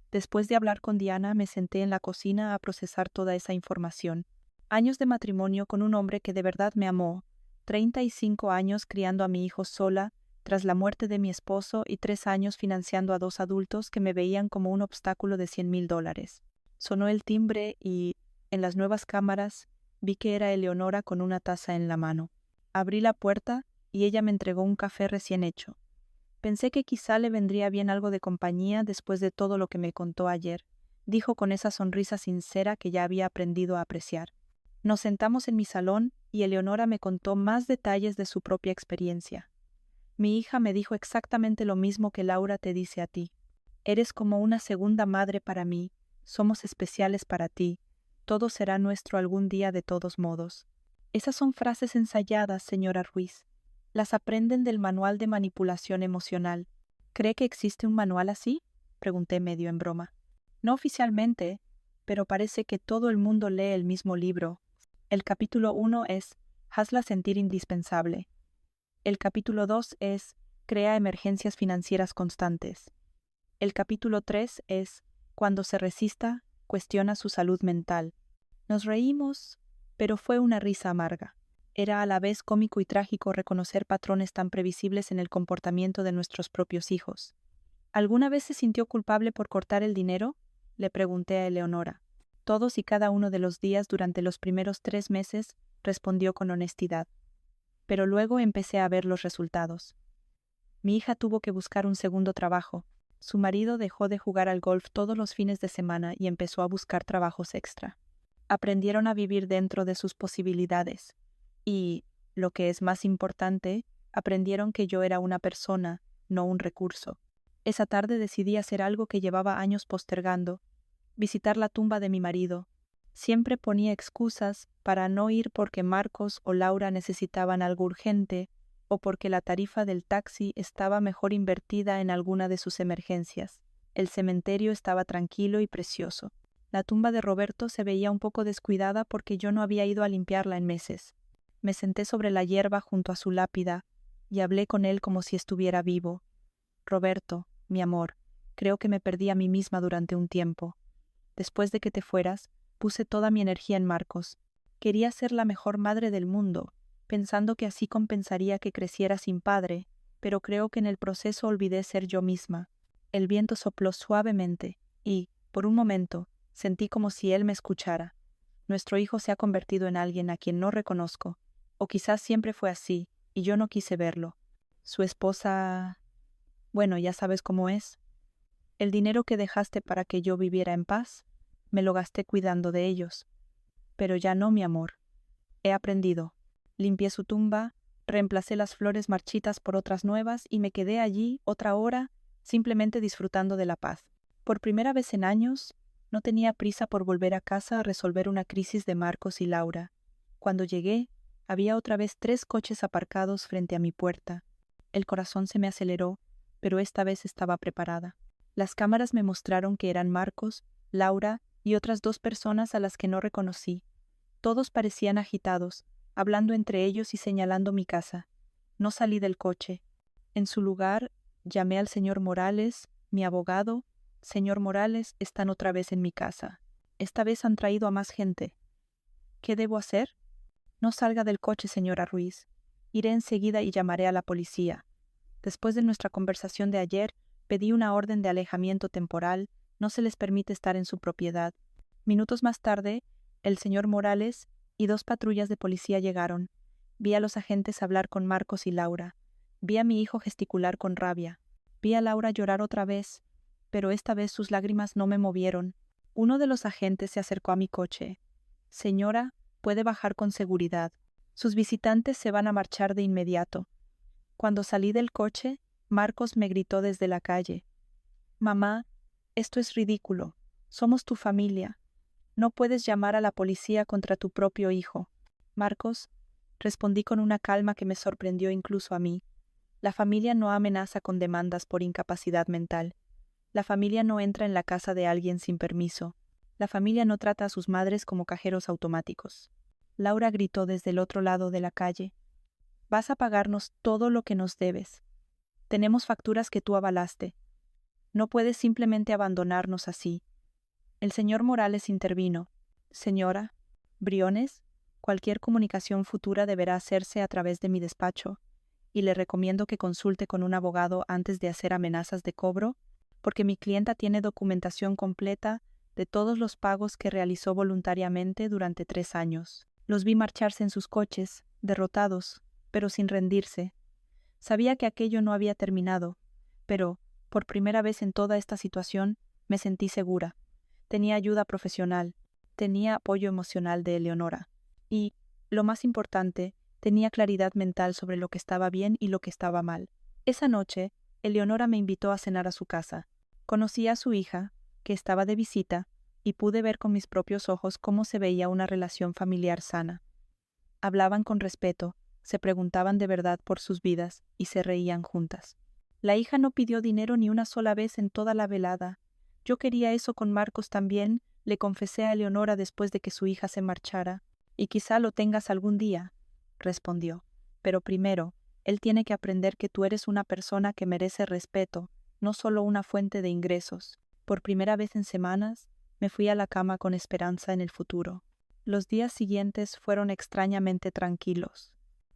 [SPEAKER 2] Después de hablar con Diana, me senté en la cocina a procesar toda esa información. Años de matrimonio con un hombre que de verdad me amó, 35 años criando a mi hijo sola, tras la muerte de mi esposo, y 3 años financiando a 2 adultos que me veían como un obstáculo de $100,000. Sonó el timbre y, en las nuevas cámaras, vi que era Eleonora con una taza en la mano. Abrí la puerta y ella me entregó un café recién hecho. Pensé que quizá le vendría bien algo de compañía después de todo lo que me contó ayer, dijo con esa sonrisa sincera que ya había aprendido a apreciar. Nos sentamos en mi salón y Eleonora me contó más detalles de su propia experiencia. «Mi hija me dijo exactamente lo mismo que Laura te dice a ti. Eres como una segunda madre para mí, somos especiales para ti, todo será nuestro algún día de todos modos». Esas son frases ensayadas, señora Ruiz. Las aprenden del manual de manipulación emocional. ¿Cree que existe un manual así?, pregunté medio en broma. No oficialmente, pero parece que todo el mundo lee el mismo libro. El capítulo 1 es «Hazla sentir indispensable». El capítulo 2 es «Crea emergencias financieras constantes». El capítulo 3 es «Cuando se resista, cuestiona su salud mental». Nos reímos, pero fue una risa amarga. Era a la vez cómico y trágico reconocer patrones tan previsibles en el comportamiento de nuestros propios hijos. «¿Alguna vez se sintió culpable por cortar el dinero?», le pregunté a Eleonora. Todos y cada uno de los días durante los primeros 3 meses, respondió con honestidad. Pero luego empecé a ver los resultados. Mi hija tuvo que buscar un segundo trabajo. Su marido dejó de jugar al golf todos los fines de semana y empezó a buscar trabajos extra. Aprendieron a vivir dentro de sus posibilidades. Y, lo que es más importante, aprendieron que yo era una persona, no un recurso. Esa tarde decidí hacer algo que llevaba años postergando: visitar la tumba de mi marido. Siempre ponía excusas para no ir porque Marcos o Laura necesitaban algo urgente o porque la tarifa del taxi estaba mejor invertida en alguna de sus emergencias. El cementerio estaba tranquilo y precioso. La tumba de Roberto se veía un poco descuidada porque yo no había ido a limpiarla en meses. Me senté sobre la hierba junto a su lápida, y hablé con él como si estuviera vivo. Roberto, mi amor, creo que me perdí a mí misma durante un tiempo. Después de que te fueras, puse toda mi energía en Marcos. Quería ser la mejor madre del mundo, pensando que así compensaría que creciera sin padre, pero creo que en el proceso olvidé ser yo misma. El viento sopló suavemente y, por un momento, sentí como si él me escuchara. Nuestro hijo se ha convertido en alguien a quien no reconozco, o quizás siempre fue así, y yo no quise verlo. Su esposa... Bueno, ya sabes cómo es. El dinero que dejaste para que yo viviera en paz, me lo gasté cuidando de ellos. Pero ya no, mi amor. He aprendido. Limpié su tumba, reemplacé las flores marchitas por otras nuevas y me quedé allí otra hora simplemente disfrutando de la paz. Por primera vez en años, no tenía prisa por volver a casa a resolver una crisis de Marcos y Laura. Cuando llegué, había otra vez 3 coches aparcados frente a mi puerta. El corazón se me aceleró, pero esta vez estaba preparada. Las cámaras me mostraron que eran Marcos, Laura y otras 2 personas a las que no reconocí. Todos parecían agitados, hablando entre ellos y señalando mi casa. No salí del coche. En su lugar, llamé al señor Morales, mi abogado. Señor Morales, están otra vez en mi casa. Esta vez han traído a más gente. ¿Qué debo hacer? No salga del coche, señora Ruiz. Iré enseguida y llamaré a la policía. Después de nuestra conversación de ayer, pedí una orden de alejamiento temporal. No se les permite estar en su propiedad. Minutos más tarde, el señor Morales y 2 patrullas de policía llegaron. Vi a los agentes hablar con Marcos y Laura. Vi a mi hijo gesticular con rabia. Vi a Laura llorar otra vez, pero esta vez sus lágrimas no me movieron. Uno de los agentes se acercó a mi coche. Señora, puede bajar con seguridad. Sus visitantes se van a marchar de inmediato. Cuando salí del coche, Marcos me gritó desde la calle. Mamá, esto es ridículo. Somos tu familia. No puedes llamar a la policía contra tu propio hijo. Marcos, respondí con una calma que me sorprendió incluso a mí. La familia no amenaza con demandas por incapacidad mental. La familia no entra en la casa de alguien sin permiso. La familia no trata a sus madres como cajeros automáticos. Laura gritó desde el otro lado de la calle. Vas a pagarnos todo lo que nos debes. Tenemos facturas que tú avalaste. No puedes simplemente abandonarnos así. El señor Morales intervino. Señora, Briones, cualquier comunicación futura deberá hacerse a través de mi despacho, y le recomiendo que consulte con un abogado antes de hacer amenazas de cobro, porque mi clienta tiene documentación completa de todos los pagos que realizó voluntariamente durante 3 años. Los vi marcharse en sus coches, derrotados, pero sin rendirse. Sabía que aquello no había terminado, pero, por primera vez en toda esta situación, me sentí segura. Tenía ayuda profesional, tenía apoyo emocional de Eleonora, y, lo más importante, tenía claridad mental sobre lo que estaba bien y lo que estaba mal. Esa noche, Eleonora me invitó a cenar a su casa. Conocí a su hija, que estaba de visita, y pude ver con mis propios ojos cómo se veía una relación familiar sana. Hablaban con respeto, se preguntaban de verdad por sus vidas y se reían juntas. La hija no pidió dinero ni una sola vez en toda la velada. Yo quería eso con Marcos también, le confesé a Eleonora después de que su hija se marchara. Y quizá lo tengas algún día, respondió. Pero primero, él tiene que aprender que tú eres una persona que merece respeto, no solo una fuente de ingresos. Por primera vez en semanas, me fui a la cama con esperanza en el futuro. Los días siguientes fueron extrañamente tranquilos.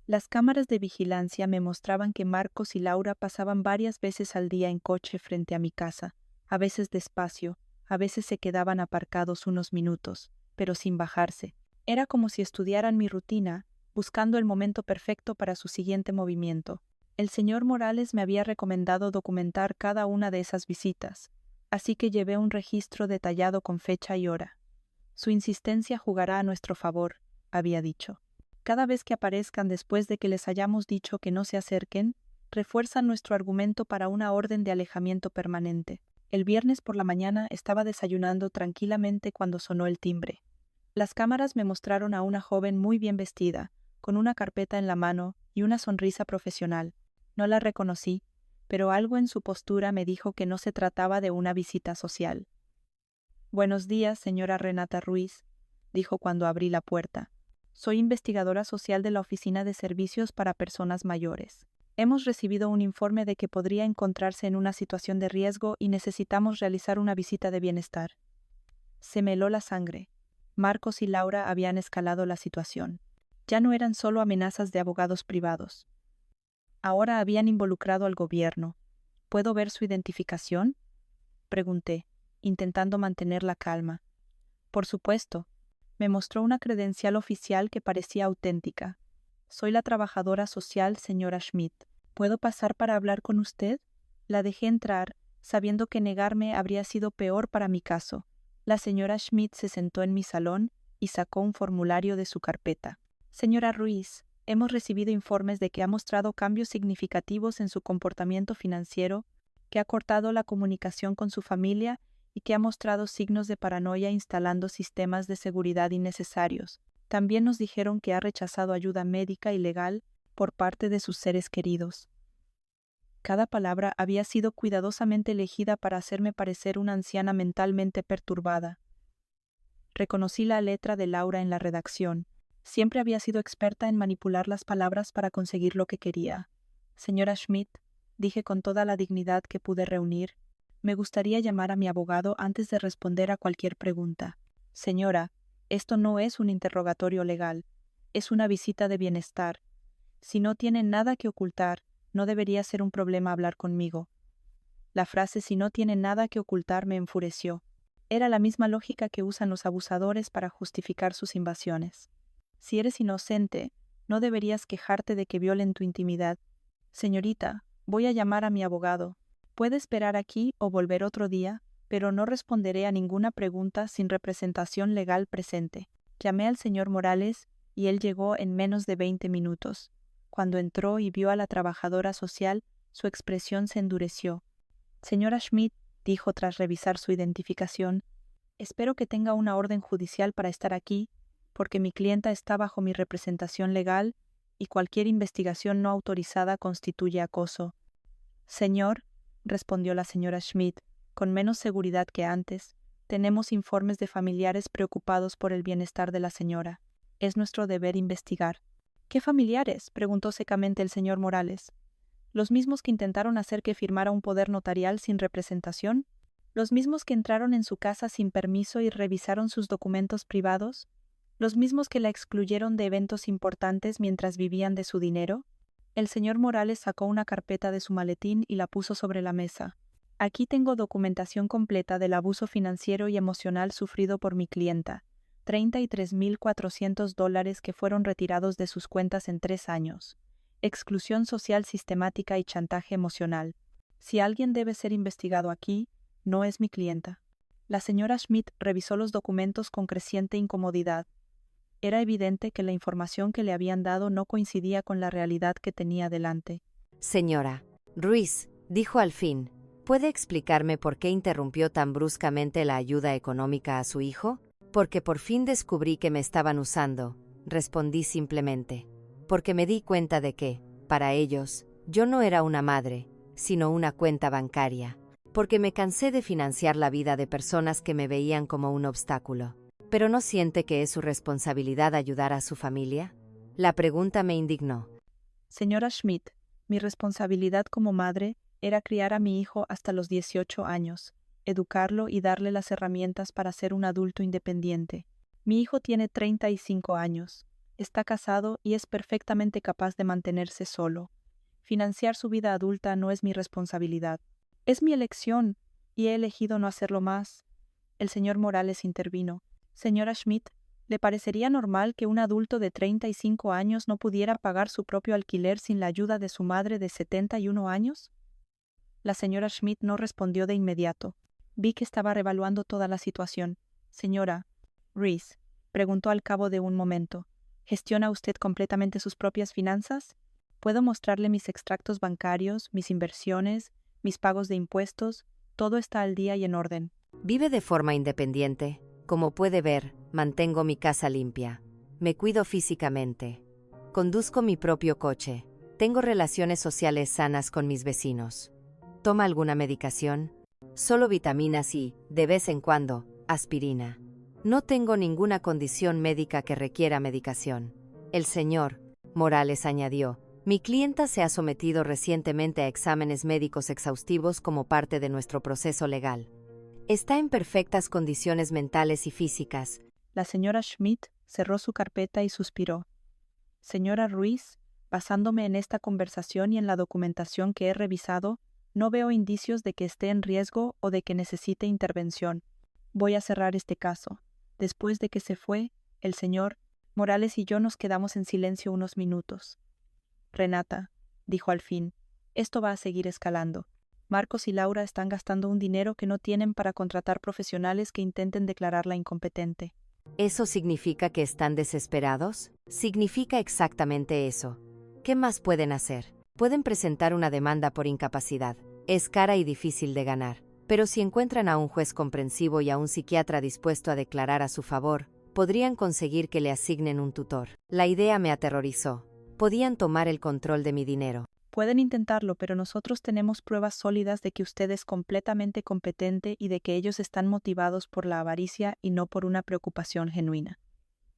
[SPEAKER 2] Las cámaras de vigilancia me mostraban que Marcos y Laura pasaban varias veces al día en coche frente a mi casa, a veces despacio, a veces se quedaban aparcados unos minutos, pero sin bajarse. Era como si estudiaran mi rutina, buscando el momento perfecto para su siguiente movimiento. El señor Morales me había recomendado documentar cada una de esas visitas, así que llevé un registro detallado con fecha y hora. Su insistencia jugará a nuestro favor, había dicho. Cada vez que aparezcan después de que les hayamos dicho que no se acerquen, refuerzan nuestro argumento para una orden de alejamiento permanente. El viernes por la mañana estaba desayunando tranquilamente cuando sonó el timbre. Las cámaras me mostraron a una joven muy bien vestida, con una carpeta en la mano y una sonrisa profesional. No la reconocí, pero algo en su postura me dijo que no se trataba de una visita social. «Buenos días, señora Renata Ruiz», dijo cuando abrí la puerta. «Soy investigadora social de la Oficina de Servicios para Personas Mayores. Hemos recibido un informe de que podría encontrarse en una situación de riesgo y necesitamos realizar una visita de bienestar. Se me heló la sangre. Marcos y Laura habían escalado la situación. Ya no eran solo amenazas de abogados privados. Ahora habían involucrado al gobierno. ¿Puedo ver su identificación?, pregunté, intentando mantener la calma. Por supuesto. Me mostró una credencial oficial que parecía auténtica. Soy la trabajadora social, señora Schmidt. ¿Puedo pasar para hablar con usted? La dejé entrar, sabiendo que negarme habría sido peor para mi caso. La señora Schmidt se sentó en mi salón y sacó un formulario de su carpeta. Señora Ruiz, hemos recibido informes de que ha mostrado cambios significativos en su comportamiento financiero, que ha cortado la comunicación con su familia y que ha mostrado signos de paranoia instalando sistemas de seguridad innecesarios. También nos dijeron que ha rechazado ayuda médica y legal por parte de sus seres queridos. Cada palabra había sido cuidadosamente elegida para hacerme parecer una anciana mentalmente perturbada. Reconocí la letra de Laura en la redacción. Siempre había sido experta en manipular las palabras para conseguir lo que quería. Señora Schmidt, dije con toda la dignidad que pude reunir, me gustaría llamar a mi abogado antes de responder a cualquier pregunta. Señora, esto no es un interrogatorio legal, es una visita de bienestar. Si no tiene nada que ocultar, no debería ser un problema hablar conmigo. La frase "si no tiene nada que ocultar" me enfureció. Era la misma lógica que usan los abusadores para justificar sus invasiones. Si eres inocente, no deberías quejarte de que violen tu intimidad. Señorita, voy a llamar a mi abogado. Puede esperar aquí o volver otro día, pero no responderé a ninguna pregunta sin representación legal presente. Llamé al señor Morales y él llegó en menos de 20 minutos. Cuando entró y vio a la trabajadora social, su expresión se endureció. Señora Schmidt, dijo tras revisar su identificación, espero que tenga una orden judicial para estar aquí, porque mi clienta está bajo mi representación legal y cualquier investigación no autorizada constituye acoso. Señor, respondió la señora Schmidt, con menos seguridad que antes, tenemos informes de familiares preocupados por el bienestar de la señora. Es nuestro deber investigar. ¿Qué familiares?, preguntó secamente el señor Morales. ¿Los mismos que intentaron hacer que firmara un poder notarial sin representación? ¿Los mismos que entraron en su casa sin permiso y revisaron sus documentos privados? ¿Los mismos que la excluyeron de eventos importantes mientras vivían de su dinero? El señor Morales sacó una carpeta de su maletín y la puso sobre la mesa. Aquí tengo documentación completa del abuso financiero y emocional sufrido por mi clienta. $33,400 que fueron retirados de sus cuentas en 3 años. Exclusión social sistemática y chantaje emocional. Si alguien debe ser investigado aquí, no es mi clienta. La señora Schmidt revisó los documentos con creciente incomodidad. Era evidente que la información que le habían dado no coincidía con la realidad que tenía delante.
[SPEAKER 1] Señora Ruiz, dijo al fin, ¿puede explicarme por qué interrumpió tan bruscamente la ayuda económica a su hijo? Porque por fin descubrí que me estaban usando, respondí simplemente. Porque me di cuenta de que, para ellos, yo no era una madre, sino una cuenta bancaria. Porque me cansé de financiar la vida de personas que me veían como un obstáculo. ¿Pero no siente que es su responsabilidad ayudar a su familia? La pregunta me indignó.
[SPEAKER 2] Señora Schmidt, mi responsabilidad como madre era criar a mi hijo hasta los 18 años, educarlo y darle las herramientas para ser un adulto independiente. Mi hijo tiene 35 años, está casado y es perfectamente capaz de mantenerse solo. Financiar su vida adulta no es mi responsabilidad. Es mi elección y he elegido no hacerlo más. El señor Morales intervino. Señora Schmidt, ¿le parecería normal que un adulto de 35 años no pudiera pagar su propio alquiler sin la ayuda de su madre de 71 años? La señora Schmidt no respondió de inmediato. Vi que estaba revaluando toda la situación. Señora Ruiz, preguntó al cabo de un momento, ¿gestiona usted completamente sus propias finanzas? ¿Puedo mostrarle mis extractos bancarios, mis inversiones, mis pagos de impuestos? Todo está al día y en orden.
[SPEAKER 1] Vive de forma independiente. Como puede ver, mantengo mi casa limpia. Me cuido físicamente. Conduzco mi propio coche. Tengo relaciones sociales sanas con mis vecinos. ¿Toma alguna medicación? Solo vitaminas y, de vez en cuando, aspirina. No tengo ninguna condición médica que requiera medicación. El señor Morales añadió, Mi clienta se ha sometido recientemente a exámenes médicos exhaustivos como parte de nuestro proceso legal. Está en perfectas condiciones mentales y físicas.
[SPEAKER 2] La señora Schmidt cerró su carpeta y suspiró. Señora Ruiz, basándome en esta conversación y en la documentación que he revisado, no veo indicios de que esté en riesgo o de que necesite intervención. Voy a cerrar este caso. Después de que se fue, el señor Morales y yo nos quedamos en silencio unos minutos. Renata, dijo al fin, esto va a seguir escalando. Marcos y Laura están gastando un dinero que no tienen para contratar profesionales que intenten declararla incompetente.
[SPEAKER 1] ¿Eso significa que están desesperados? Significa exactamente eso. ¿Qué más pueden hacer? Pueden presentar una demanda por incapacidad. Es cara y difícil de ganar. Pero si encuentran a un juez comprensivo y a un psiquiatra dispuesto a declarar a su favor, podrían conseguir que le asignen un tutor. La idea me aterrorizó. Podían tomar el control de mi dinero.
[SPEAKER 2] Pueden intentarlo, pero nosotros tenemos pruebas sólidas de que usted es completamente competente y de que ellos están motivados por la avaricia y no por una preocupación genuina.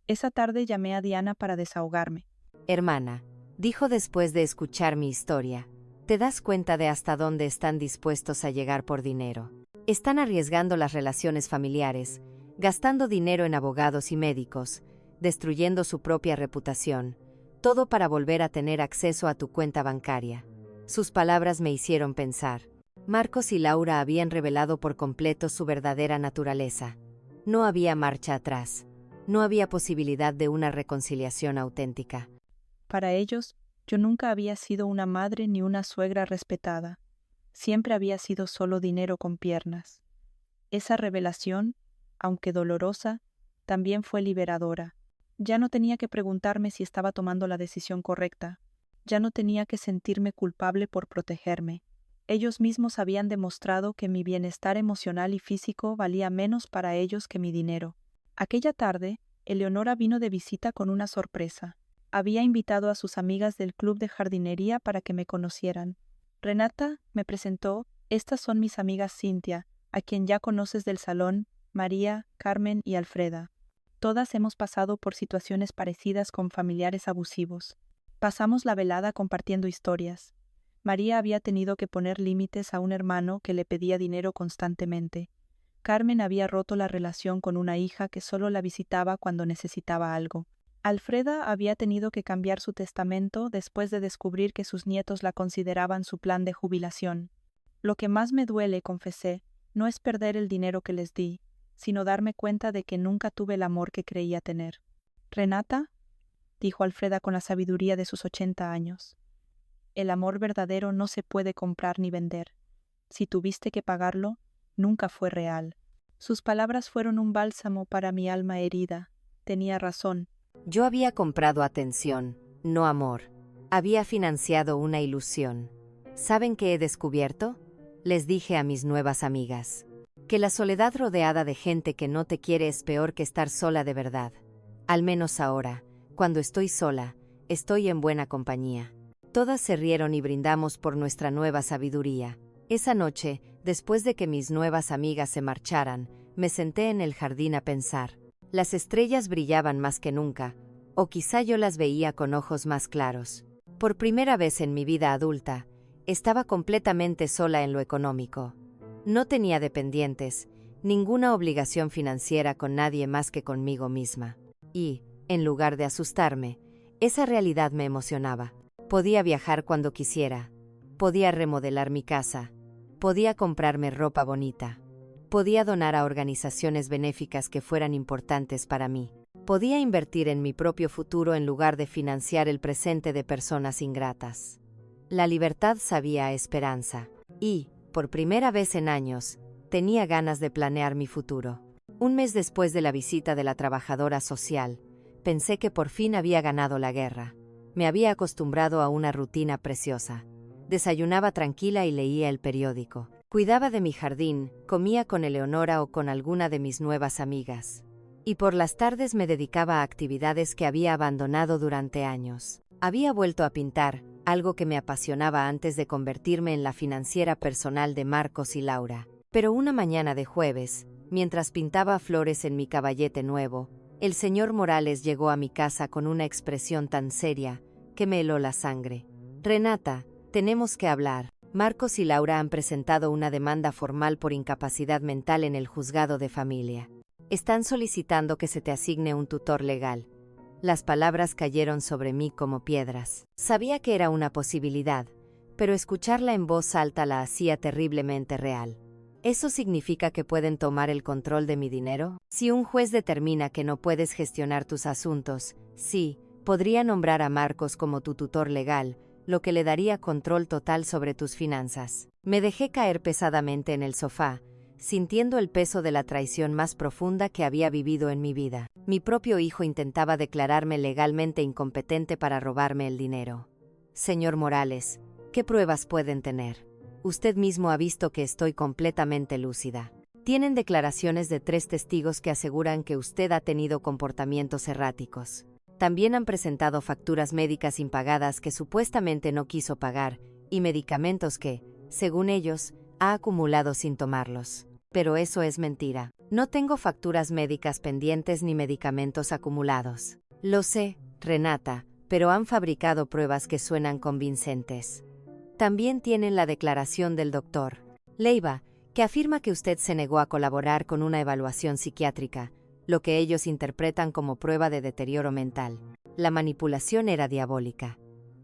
[SPEAKER 2] Esa tarde llamé a Diana para desahogarme.
[SPEAKER 1] Hermana, dijo después de escuchar mi historia, ¿te das cuenta de hasta dónde están dispuestos a llegar por dinero? Están arriesgando las relaciones familiares, gastando dinero en abogados y médicos, destruyendo su propia reputación, todo para volver a tener acceso a tu cuenta bancaria. Sus palabras me hicieron pensar. Marcos y Laura habían revelado por completo su verdadera naturaleza. No había marcha atrás. No había posibilidad de una reconciliación auténtica.
[SPEAKER 2] Para ellos, yo nunca había sido una madre ni una suegra respetada. Siempre había sido solo dinero con piernas. Esa revelación, aunque dolorosa, también fue liberadora. Ya no tenía que preguntarme si estaba tomando la decisión correcta. Ya no tenía que sentirme culpable por protegerme. Ellos mismos habían demostrado que mi bienestar emocional y físico valía menos para ellos que mi dinero. Aquella tarde, Eleonora vino de visita con una sorpresa. Había invitado a sus amigas del club de jardinería para que me conocieran. Renata me presentó, estas son mis amigas Cintia, a quien ya conoces del salón, María, Carmen y Alfreda. Todas hemos pasado por situaciones parecidas con familiares abusivos. Pasamos la velada compartiendo historias. María había tenido que poner límites a un hermano que le pedía dinero constantemente. Carmen había roto la relación con una hija que solo la visitaba cuando necesitaba algo. Alfreda había tenido que cambiar su testamento después de descubrir que sus nietos la consideraban su plan de jubilación. Lo que más me duele, confesé, no es perder el dinero que les di, sino darme cuenta de que nunca tuve el amor que creía tener. «Renata», dijo Alfreda con la sabiduría de sus 80 años, «el amor verdadero no se puede comprar ni vender. Si tuviste que pagarlo, nunca fue real». Sus palabras fueron un bálsamo para mi alma herida. Tenía razón.
[SPEAKER 1] Yo había comprado atención, no amor. Había financiado una ilusión. ¿Saben qué he descubierto? Les dije a mis nuevas amigas. Que la soledad rodeada de gente que no te quiere es peor que estar sola de verdad. Al menos ahora, cuando estoy sola, estoy en buena compañía. Todas se rieron y brindamos por nuestra nueva sabiduría. Esa noche, después de que mis nuevas amigas se marcharan, me senté en el jardín a pensar. Las estrellas brillaban más que nunca, o quizá yo las veía con ojos más claros. Por primera vez en mi vida adulta, estaba completamente sola en lo económico. No tenía dependientes, ninguna obligación financiera con nadie más que conmigo misma. Y, en lugar de asustarme, esa realidad me emocionaba. Podía viajar cuando quisiera, podía remodelar mi casa, podía comprarme ropa bonita, podía donar a organizaciones benéficas que fueran importantes para mí, podía invertir en mi propio futuro en lugar de financiar el presente de personas ingratas. La libertad sabía a esperanza, y, por primera vez en años, tenía ganas de planear mi futuro. Un mes después de la visita de la trabajadora social, pensé que por fin había ganado la guerra. Me había acostumbrado a una rutina preciosa. Desayunaba tranquila y leía el periódico. Cuidaba de mi jardín, comía con Eleonora o con alguna de mis nuevas amigas. Y por las tardes me dedicaba a actividades que había abandonado durante años. Había vuelto a pintar, algo que me apasionaba antes de convertirme en la financiera personal de Marcos y Laura. Pero una mañana de jueves, mientras pintaba flores en mi caballete nuevo, el señor Morales llegó a mi casa con una expresión tan seria que me heló la sangre. Renata, tenemos que hablar. Marcos y Laura han presentado una demanda formal por incapacidad mental en el juzgado de familia. Están solicitando que se te asigne un tutor legal. Las palabras cayeron sobre mí como piedras. Sabía que era una posibilidad, pero escucharla en voz alta la hacía terriblemente real. ¿Eso significa que pueden tomar el control de mi dinero? Si un juez determina que no puedes gestionar tus asuntos, sí, podría nombrar a Marcos como tu tutor legal, lo que le daría control total sobre tus finanzas. Me dejé caer pesadamente en el sofá, sintiendo el peso de la traición más profunda que había vivido en mi vida. Mi propio hijo intentaba declararme legalmente incompetente para robarme el dinero. Señor Morales, ¿qué pruebas pueden tener? Usted mismo ha visto que estoy completamente lúcida. Tienen declaraciones de 3 testigos que aseguran que usted ha tenido comportamientos erráticos. También han presentado facturas médicas impagadas que supuestamente no quiso pagar, y medicamentos que, según ellos, ha acumulado sin tomarlos. Pero eso es mentira. No tengo facturas médicas pendientes ni medicamentos acumulados. Lo sé, Renata, pero han fabricado pruebas que suenan convincentes. También tienen la declaración del doctor Leiva, que afirma que usted se negó a colaborar con una evaluación psiquiátrica, lo que ellos interpretan como prueba de deterioro mental. La manipulación era diabólica.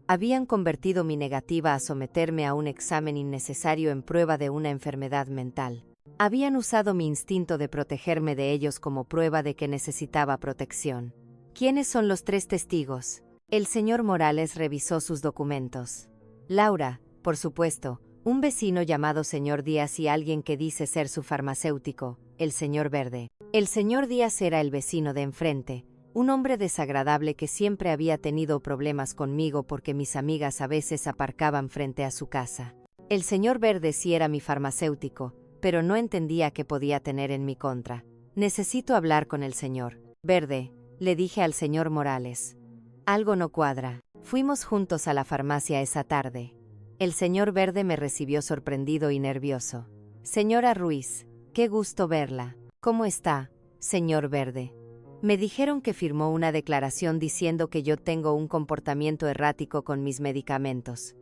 [SPEAKER 1] Habían convertido mi negativa a someterme a un examen innecesario en prueba de una enfermedad mental. Habían usado mi instinto de protegerme de ellos como prueba de que necesitaba protección. ¿Quiénes son los 3 testigos? El señor Morales revisó sus documentos. Laura, por supuesto, un vecino llamado señor Díaz y alguien que dice ser su farmacéutico, el señor Verde. El señor Díaz era el vecino de enfrente, un hombre desagradable que siempre había tenido problemas conmigo porque mis amigas a veces aparcaban frente a su casa. El señor Verde sí era mi farmacéutico, pero no entendía qué podía tener en mi contra. Necesito hablar con el señor Verde, le dije al señor Morales. Algo no cuadra. Fuimos juntos a la farmacia esa tarde. El señor Verde me recibió sorprendido y nervioso. Señora Ruiz, qué gusto verla. ¿Cómo está, señor Verde? Me dijeron que firmó una declaración diciendo que yo tengo un comportamiento errático con mis medicamentos.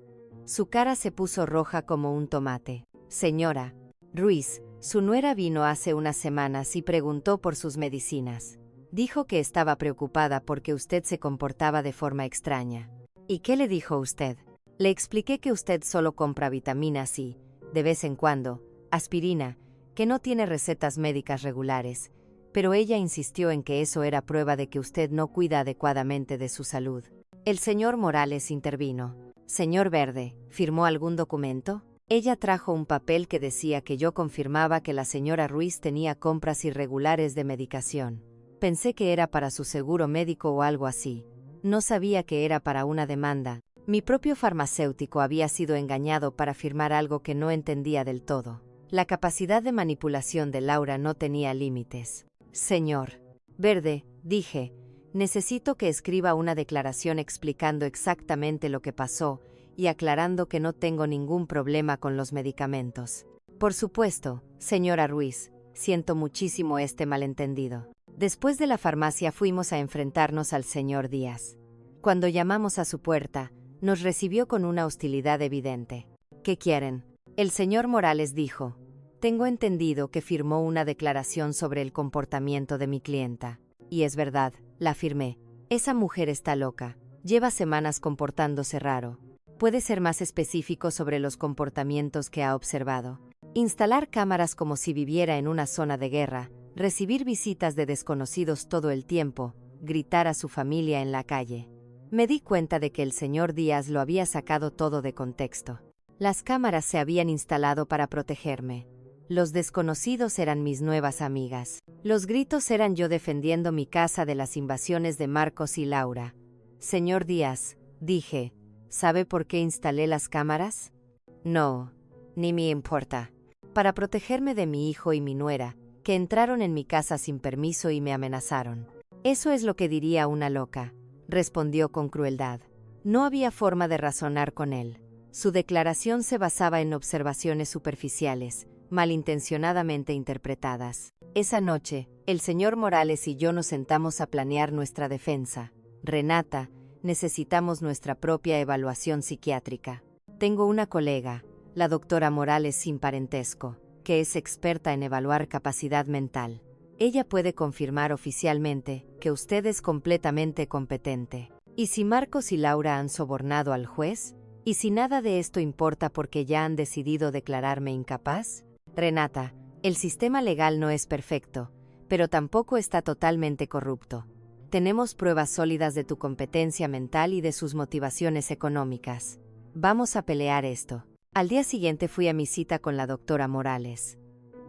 [SPEAKER 1] Su cara se puso roja como un tomate. Señora Ruiz, su nuera vino hace unas semanas y preguntó por sus medicinas. Dijo que estaba preocupada porque usted se comportaba de forma extraña. ¿Y qué le dijo usted? Le expliqué que usted solo compra vitaminas y, de vez en cuando, aspirina, que no tiene recetas médicas regulares, pero ella insistió en que eso era prueba de que usted no cuida adecuadamente de su salud. El señor Morales intervino. Señor Verde, ¿firmó algún documento? Ella trajo un papel que decía que yo confirmaba que la señora Ruiz tenía compras irregulares de medicación. Pensé que era para su seguro médico o algo así. No sabía que era para una demanda. Mi propio farmacéutico había sido engañado para firmar algo que no entendía del todo. La capacidad de manipulación de Laura no tenía límites. Señor Verde, dije, necesito que escriba una declaración explicando exactamente lo que pasó y aclarando que no tengo ningún problema con los medicamentos. Por supuesto, señora Ruiz, siento muchísimo este malentendido. Después de la farmacia fuimos a enfrentarnos al señor Díaz. Cuando llamamos a su puerta, nos recibió con una hostilidad evidente. ¿Qué quieren? El señor Morales dijo. Tengo entendido que firmó una declaración sobre el comportamiento de mi clienta. Y es verdad, la firmé. Esa mujer está loca. Lleva semanas comportándose raro. ¿Puede ser más específico sobre los comportamientos que ha observado? Instalar cámaras como si viviera en una zona de guerra, recibir visitas de desconocidos todo el tiempo, gritar a su familia en la calle. Me di cuenta de que el señor Díaz lo había sacado todo de contexto. Las cámaras se habían instalado para protegerme. Los desconocidos eran mis nuevas amigas. Los gritos eran yo defendiendo mi casa de las invasiones de Marcos y Laura. Señor Díaz, dije, ¿sabe por qué instalé las cámaras? No, ni me importa. Para protegerme de mi hijo y mi nuera, que entraron en mi casa sin permiso y me amenazaron. Eso es lo que diría una loca, respondió con crueldad. No había forma de razonar con él. Su declaración se basaba en observaciones superficiales, malintencionadamente interpretadas. Esa noche, el señor Morales y yo nos sentamos a planear nuestra defensa. Renata, necesitamos nuestra propia evaluación psiquiátrica. Tengo una colega, la doctora Morales sin parentesco, que es experta en evaluar capacidad mental. Ella puede confirmar oficialmente que usted es completamente competente. ¿Y si Marcos y Laura han sobornado al juez? ¿Y si nada de esto importa porque ya han decidido declararme incapaz? Renata, el sistema legal no es perfecto, pero tampoco está totalmente corrupto. Tenemos pruebas sólidas de tu competencia mental y de sus motivaciones económicas. Vamos a pelear esto. Al día siguiente fui a mi cita con la doctora Morales.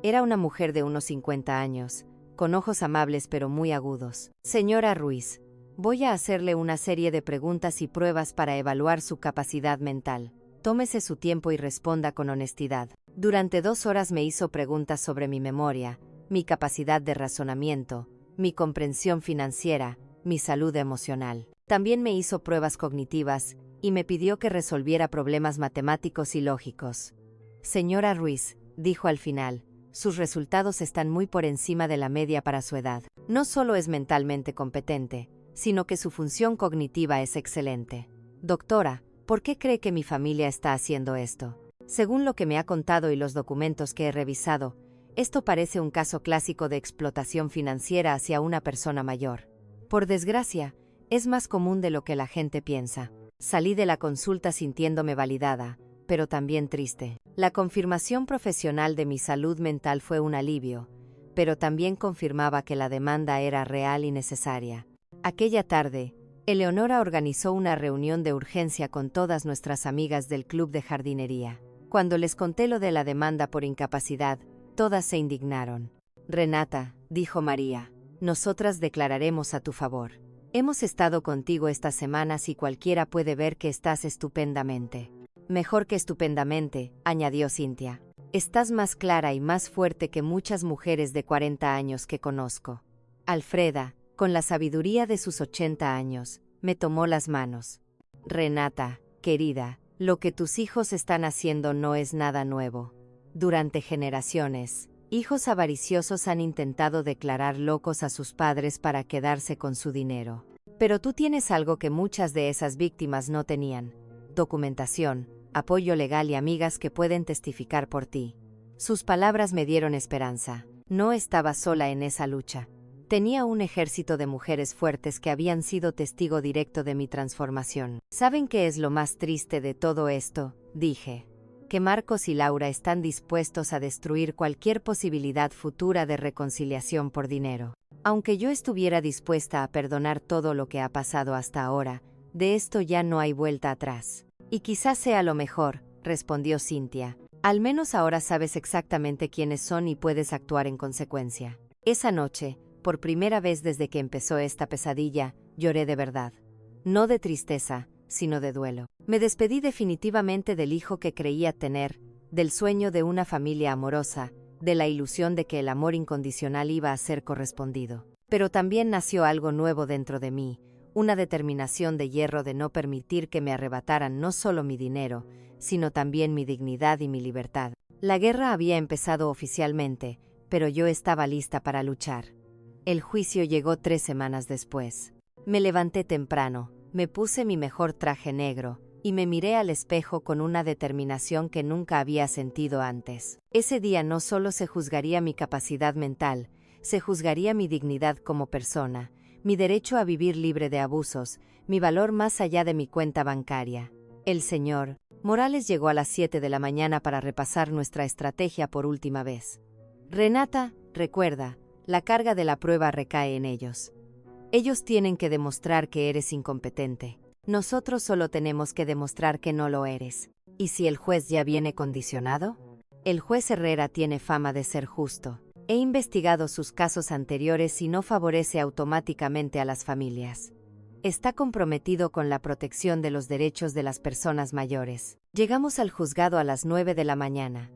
[SPEAKER 1] Era una mujer de unos 50 años, con ojos amables pero muy agudos. Señora Ruiz, voy a hacerle una serie de preguntas y pruebas para evaluar su capacidad mental. Tómese su tiempo y responda con honestidad. Durante 2 horas me hizo preguntas sobre mi memoria, mi capacidad de razonamiento, mi comprensión financiera, mi salud emocional. También me hizo pruebas cognitivas y me pidió que resolviera problemas matemáticos y lógicos. Señora Ruiz, dijo al final, sus resultados están muy por encima de la media para su edad. No solo es mentalmente competente, sino que su función cognitiva es excelente. Doctora, ¿por qué cree que mi familia está haciendo esto? Según lo que me ha contado y los documentos que he revisado, esto parece un caso clásico de explotación financiera hacia una persona mayor. Por desgracia, es más común de lo que la gente piensa. Salí de la consulta sintiéndome validada, pero también triste. La confirmación profesional de mi salud mental fue un alivio, pero también confirmaba que la demanda era real y necesaria. Aquella tarde, Eleonora organizó una reunión de urgencia con todas nuestras amigas del club de jardinería. Cuando les conté lo de la demanda por incapacidad, todas se indignaron. Renata, dijo María, nosotras declararemos a tu favor. Hemos estado contigo estas semanas y cualquiera puede ver que estás estupendamente. Mejor que estupendamente, añadió Cintia. Estás más clara y más fuerte que muchas mujeres de 40 años que conozco. Alfreda, con la sabiduría de sus 80 años, me tomó las manos. Renata, querida, lo que tus hijos están haciendo no es nada nuevo. Durante generaciones, hijos avariciosos han intentado declarar locos a sus padres para quedarse con su dinero. Pero tú tienes algo que muchas de esas víctimas no tenían: documentación, apoyo legal y amigas que pueden testificar por ti. Sus palabras me dieron esperanza. No estaba sola en esa lucha. Tenía un ejército de mujeres fuertes que habían sido testigo directo de mi transformación. ¿Saben qué es lo más triste de todo esto?, dije. Que Marcos y Laura están dispuestos a destruir cualquier posibilidad futura de reconciliación por dinero. Aunque yo estuviera dispuesta a perdonar todo lo que ha pasado hasta ahora, de esto ya no hay vuelta atrás. Y quizás sea lo mejor, respondió Cintia. Al menos ahora sabes exactamente quiénes son y puedes actuar en consecuencia. Esa noche, por primera vez desde que empezó esta pesadilla, lloré de verdad. No de tristeza, sino de duelo. Me despedí definitivamente del hijo que creía tener, del sueño de una familia amorosa, de la ilusión de que el amor incondicional iba a ser correspondido. Pero también nació algo nuevo dentro de mí, una determinación de hierro de no permitir que me arrebataran no solo mi dinero, sino también mi dignidad y mi libertad. La guerra había empezado oficialmente, pero yo estaba lista para luchar. El juicio llegó 3 semanas después. Me levanté temprano, me puse mi mejor traje negro, y me miré al espejo con una determinación que nunca había sentido antes. Ese día no solo se juzgaría mi capacidad mental, se juzgaría mi dignidad como persona, mi derecho a vivir libre de abusos, mi valor más allá de mi cuenta bancaria. El señor Morales llegó a las 7 de la mañana para repasar nuestra estrategia por última vez. Renata, recuerda, la carga de la prueba recae en ellos. Ellos tienen que demostrar que eres incompetente. Nosotros solo tenemos que demostrar que no lo eres. ¿Y si el juez ya viene condicionado? El juez Herrera tiene fama de ser justo. He investigado sus casos anteriores y no favorece automáticamente a las familias. Está comprometido con la protección de los derechos de las personas mayores. Llegamos al juzgado a las 9 de la mañana.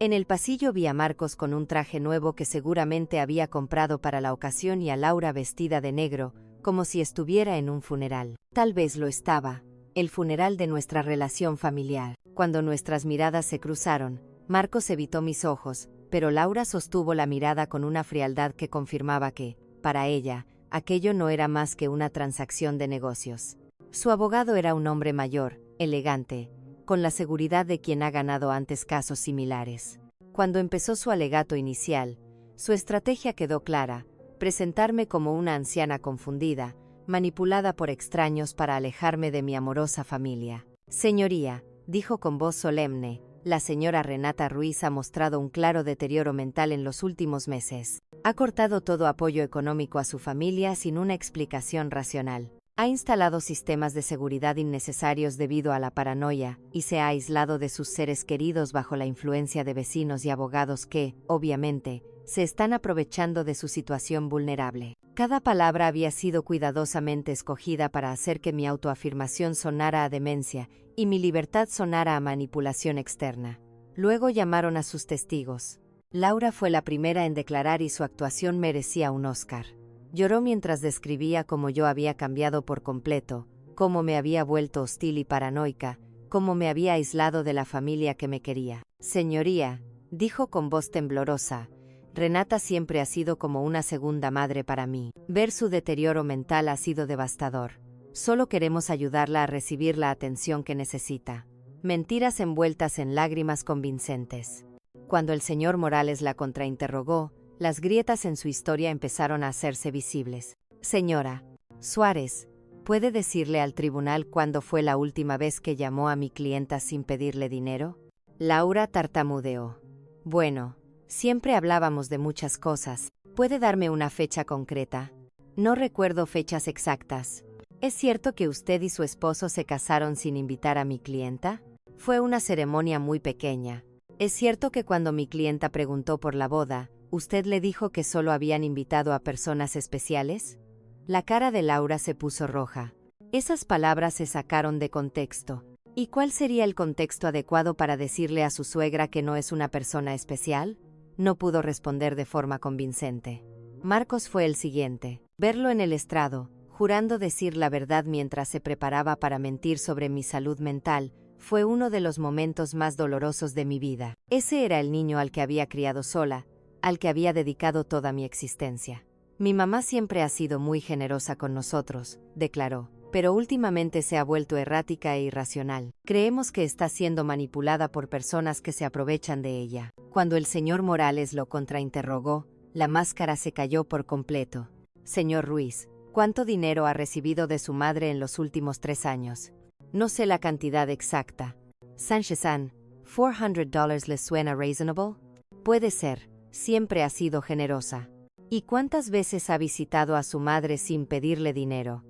[SPEAKER 1] En el pasillo vi a Marcos con un traje nuevo que seguramente había comprado para la ocasión y a Laura vestida de negro, como si estuviera en un funeral. Tal vez lo estaba, el funeral de nuestra relación familiar. Cuando nuestras miradas se cruzaron, Marcos evitó mis ojos, pero Laura sostuvo la mirada con una frialdad que confirmaba que, para ella, aquello no era más que una transacción de negocios. Su abogado era un hombre mayor, elegante, con la seguridad de quien ha ganado antes casos similares. Cuando empezó su alegato inicial, su estrategia quedó clara: presentarme como una anciana confundida, manipulada por extraños para alejarme de mi amorosa familia. Señoría, dijo con voz solemne, la señora Renata Ruiz ha mostrado un claro deterioro mental en los últimos meses. Ha cortado todo apoyo económico a su familia sin una explicación racional. Ha instalado sistemas de seguridad innecesarios debido a la paranoia y se ha aislado de sus seres queridos bajo la influencia de vecinos y abogados que, obviamente, se están aprovechando de su situación vulnerable. Cada palabra había sido cuidadosamente escogida para hacer que mi autoafirmación sonara a demencia y mi libertad sonara a manipulación externa. Luego llamaron a sus testigos. Laura fue la primera en declarar y su actuación merecía un Oscar. Lloró mientras describía cómo yo había cambiado por completo, cómo me había vuelto hostil y paranoica, cómo me había aislado de la familia que me quería. Señoría, dijo con voz temblorosa, Renata siempre ha sido como una segunda madre para mí. Ver su deterioro mental ha sido devastador. Solo queremos ayudarla a recibir la atención que necesita. Mentiras envueltas en lágrimas convincentes. Cuando el señor Morales la contrainterrogó, las grietas en su historia empezaron a hacerse visibles. Señora Suárez, ¿puede decirle al tribunal cuándo fue la última vez que llamó a mi clienta sin pedirle dinero? Laura tartamudeó. Bueno, siempre hablábamos de muchas cosas. ¿Puede darme una fecha concreta? No recuerdo fechas exactas. ¿Es cierto que usted y su esposo se casaron sin invitar a mi clienta? Fue una ceremonia muy pequeña. ¿Es cierto que cuando mi clienta preguntó por la boda, usted le dijo que solo habían invitado a personas especiales? La cara de Laura se puso roja. Esas palabras se sacaron de contexto. ¿Y cuál sería el contexto adecuado para decirle a su suegra que no es una persona especial? No pudo responder de forma convincente. Marcos fue el siguiente. Verlo en el estrado, jurando decir la verdad mientras se preparaba para mentir sobre mi salud mental, fue uno de los momentos más dolorosos de mi vida. Ese era el niño al que había criado sola, al que había dedicado toda mi existencia. Mi mamá siempre ha sido muy generosa con nosotros, declaró, pero últimamente se ha vuelto errática e irracional. Creemos que está siendo manipulada por personas que se aprovechan de ella. Cuando el señor Morales lo contrainterrogó, la máscara se cayó por completo. Señor Ruiz, ¿cuánto dinero ha recibido de su madre en los últimos 3 años? No sé la cantidad exacta. Sánchez-San, $400 ¿les suena reasonable? Puede ser, siempre ha sido generosa. ¿Y cuántas veces ha visitado a su madre sin pedirle dinero?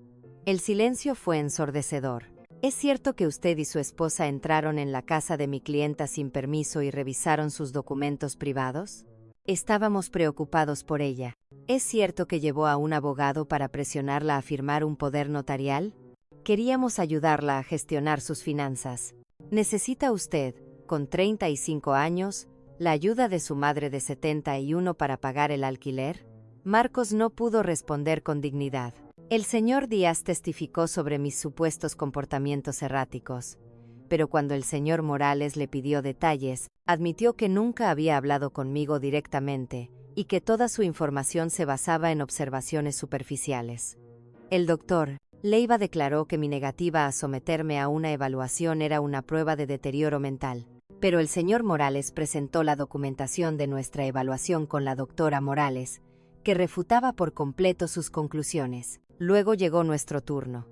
[SPEAKER 1] El silencio fue ensordecedor. ¿Es cierto que usted y su esposa entraron en la casa de mi clienta sin permiso y revisaron sus documentos privados? Estábamos preocupados por ella. ¿Es cierto que llevó a un abogado para presionarla a firmar un poder notarial? Queríamos ayudarla a gestionar sus finanzas. ¿Necesita usted, con 35 años, la ayuda de su madre de 71 para pagar el alquiler? Marcos no pudo responder con dignidad. El señor Díaz testificó sobre mis supuestos comportamientos erráticos, pero cuando el señor Morales le pidió detalles, admitió que nunca había hablado conmigo directamente y que toda su información se basaba en observaciones superficiales. El doctor Leiva declaró que mi negativa a someterme a una evaluación era una prueba de deterioro mental, pero el señor Morales presentó la documentación de nuestra evaluación con la doctora Morales, que refutaba por completo sus conclusiones. Luego llegó nuestro turno.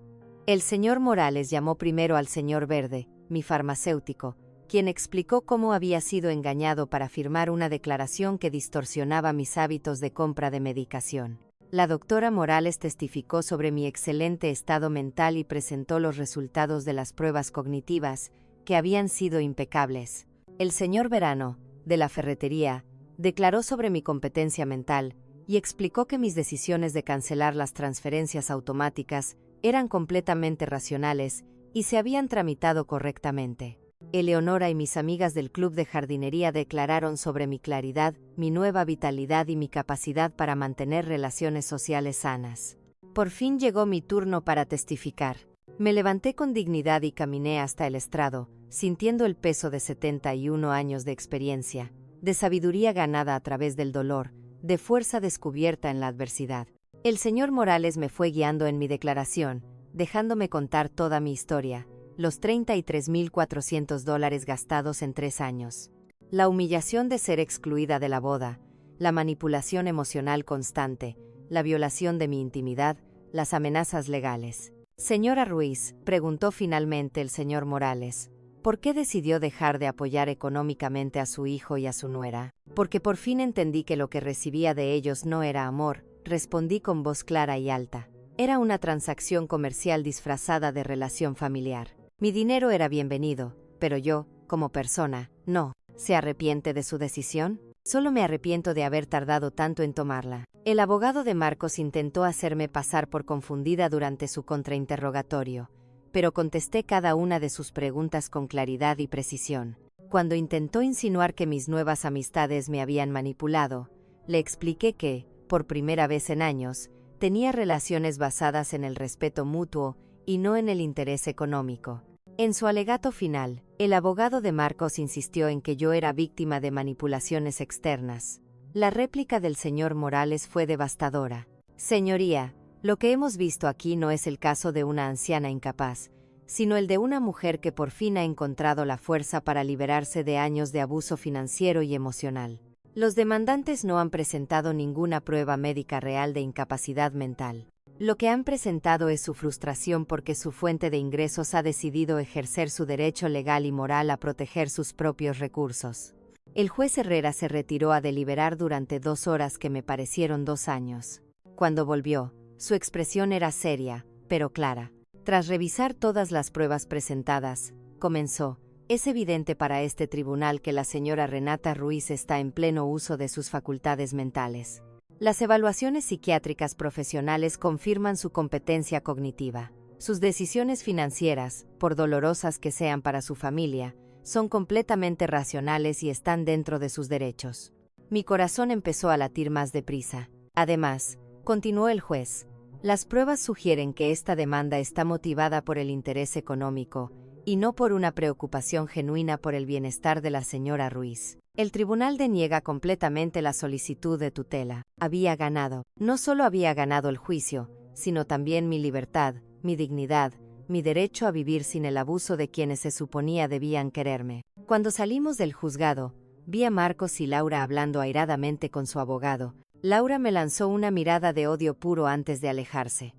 [SPEAKER 1] El señor Morales llamó primero al señor Verde, mi farmacéutico, quien explicó cómo había sido engañado para firmar una declaración que distorsionaba mis hábitos de compra de medicación. La doctora Morales testificó sobre mi excelente estado mental y presentó los resultados de las pruebas cognitivas, que habían sido impecables. El señor Verano, de la ferretería, declaró sobre mi competencia mental y explicó que mis decisiones de cancelar las transferencias automáticas eran completamente racionales y se habían tramitado correctamente. Eleonora y mis amigas del club de jardinería declararon sobre mi claridad, mi nueva vitalidad y mi capacidad para mantener relaciones sociales sanas. Por fin llegó mi turno para testificar. Me levanté con dignidad y caminé hasta el estrado, sintiendo el peso de 71 años de experiencia, de sabiduría ganada a través del dolor, de fuerza descubierta en la adversidad. El señor Morales me fue guiando en mi declaración, dejándome contar toda mi historia, los $33.400 gastados en 3 años. La humillación de ser excluida de la boda, la manipulación emocional constante, la violación de mi intimidad, las amenazas legales. Señora Ruiz, preguntó finalmente el señor Morales, ¿por qué decidió dejar de apoyar económicamente a su hijo y a su nuera? Porque por fin entendí que lo que recibía de ellos no era amor, respondí con voz clara y alta. Era una transacción comercial disfrazada de relación familiar. Mi dinero era bienvenido, pero yo, como persona, no. ¿Se arrepiente de su decisión? Solo me arrepiento de haber tardado tanto en tomarla. El abogado de Marcos intentó hacerme pasar por confundida durante su contrainterrogatorio, pero contesté cada una de sus preguntas con claridad y precisión. Cuando intentó insinuar que mis nuevas amistades me habían manipulado, le expliqué que, por primera vez en años, tenía relaciones basadas en el respeto mutuo y no en el interés económico. En su alegato final, el abogado de Marcos insistió en que yo era víctima de manipulaciones externas. La réplica del señor Morales fue devastadora. Señoría, lo que hemos visto aquí no es el caso de una anciana incapaz, sino el de una mujer que por fin ha encontrado la fuerza para liberarse de años de abuso financiero y emocional. Los demandantes no han presentado ninguna prueba médica real de incapacidad mental. Lo que han presentado es su frustración porque su fuente de ingresos ha decidido ejercer su derecho legal y moral a proteger sus propios recursos. El juez Herrera se retiró a deliberar durante 2 horas que me parecieron 2 años. Cuando volvió, su expresión era seria, pero clara. Tras revisar todas las pruebas presentadas, comenzó: es evidente para este tribunal que la señora Renata Ruiz está en pleno uso de sus facultades mentales. Las evaluaciones psiquiátricas profesionales confirman su competencia cognitiva. Sus decisiones financieras, por dolorosas que sean para su familia, son completamente racionales y están dentro de sus derechos. Mi corazón empezó a latir más deprisa. Además, continuó el juez, las pruebas sugieren que esta demanda está motivada por el interés económico y no por una preocupación genuina por el bienestar de la señora Ruiz. El tribunal deniega completamente la solicitud de tutela. Había ganado. No solo había ganado el juicio, sino también mi libertad, mi dignidad, mi derecho a vivir sin el abuso de quienes se suponía debían quererme. Cuando salimos del juzgado, vi a Marcos y Laura hablando airadamente con su abogado. Laura me lanzó una mirada de odio puro antes de alejarse.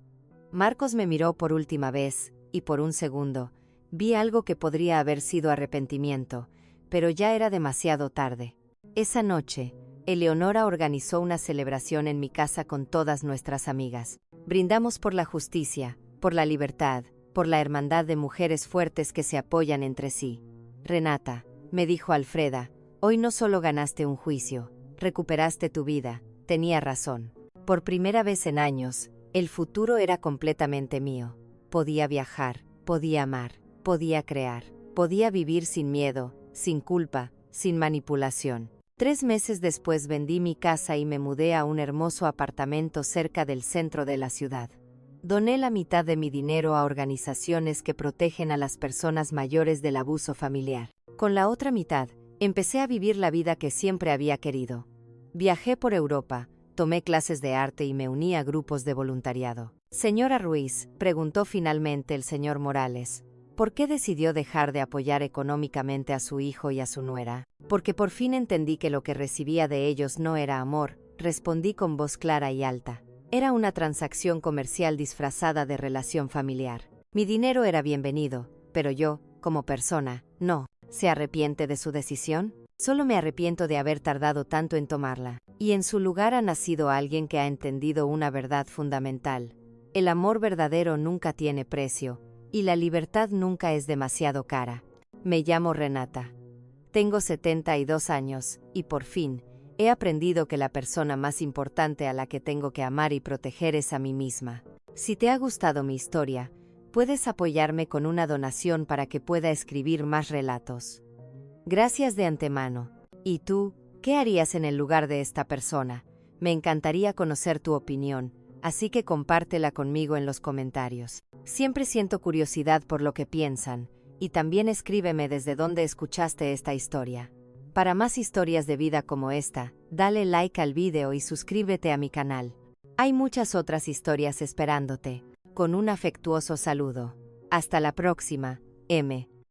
[SPEAKER 1] Marcos me miró por última vez, y por un segundo, vi algo que podría haber sido arrepentimiento, pero ya era demasiado tarde. Esa noche, Eleonora organizó una celebración en mi casa con todas nuestras amigas. Brindamos por la justicia, por la libertad, por la hermandad de mujeres fuertes que se apoyan entre sí. Renata, me dijo Alfreda, hoy no solo ganaste un juicio, recuperaste tu vida. Tenía razón. Por primera vez en años, el futuro era completamente mío. Podía viajar, podía amar, podía crear, podía vivir sin miedo, sin culpa, sin manipulación. 3 meses después vendí mi casa y me mudé a un hermoso apartamento cerca del centro de la ciudad. Doné la mitad de mi dinero a organizaciones que protegen a las personas mayores del abuso familiar. Con la otra mitad, empecé a vivir la vida que siempre había querido. Viajé por Europa, tomé clases de arte y me uní a grupos de voluntariado. Señora Ruiz, preguntó finalmente el señor Morales, ¿por qué decidió dejar de apoyar económicamente a su hijo y a su nuera? Porque por fin entendí que lo que recibía de ellos no era amor, respondí con voz clara y alta. Era una transacción comercial disfrazada de relación familiar. Mi dinero era bienvenido, pero yo, como persona, no. ¿Se arrepiente de su decisión? Solo me arrepiento de haber tardado tanto en tomarla. Y en su lugar ha nacido alguien que ha entendido una verdad fundamental. El amor verdadero nunca tiene precio, y la libertad nunca es demasiado cara. Me llamo Renata. Tengo 72 años, y por fin, he aprendido que la persona más importante a la que tengo que amar y proteger es a mí misma. Si te ha gustado mi historia, puedes apoyarme con una donación para que pueda escribir más relatos. Gracias de antemano. ¿Y tú, qué harías en el lugar de esta persona? Me encantaría conocer tu opinión, así que compártela conmigo en los comentarios. Siempre siento curiosidad por lo que piensan, y también escríbeme desde dónde escuchaste esta historia. Para más historias de vida como esta, dale like al video y suscríbete a mi canal. Hay muchas otras historias esperándote. con un afectuoso saludo. Hasta la próxima, M.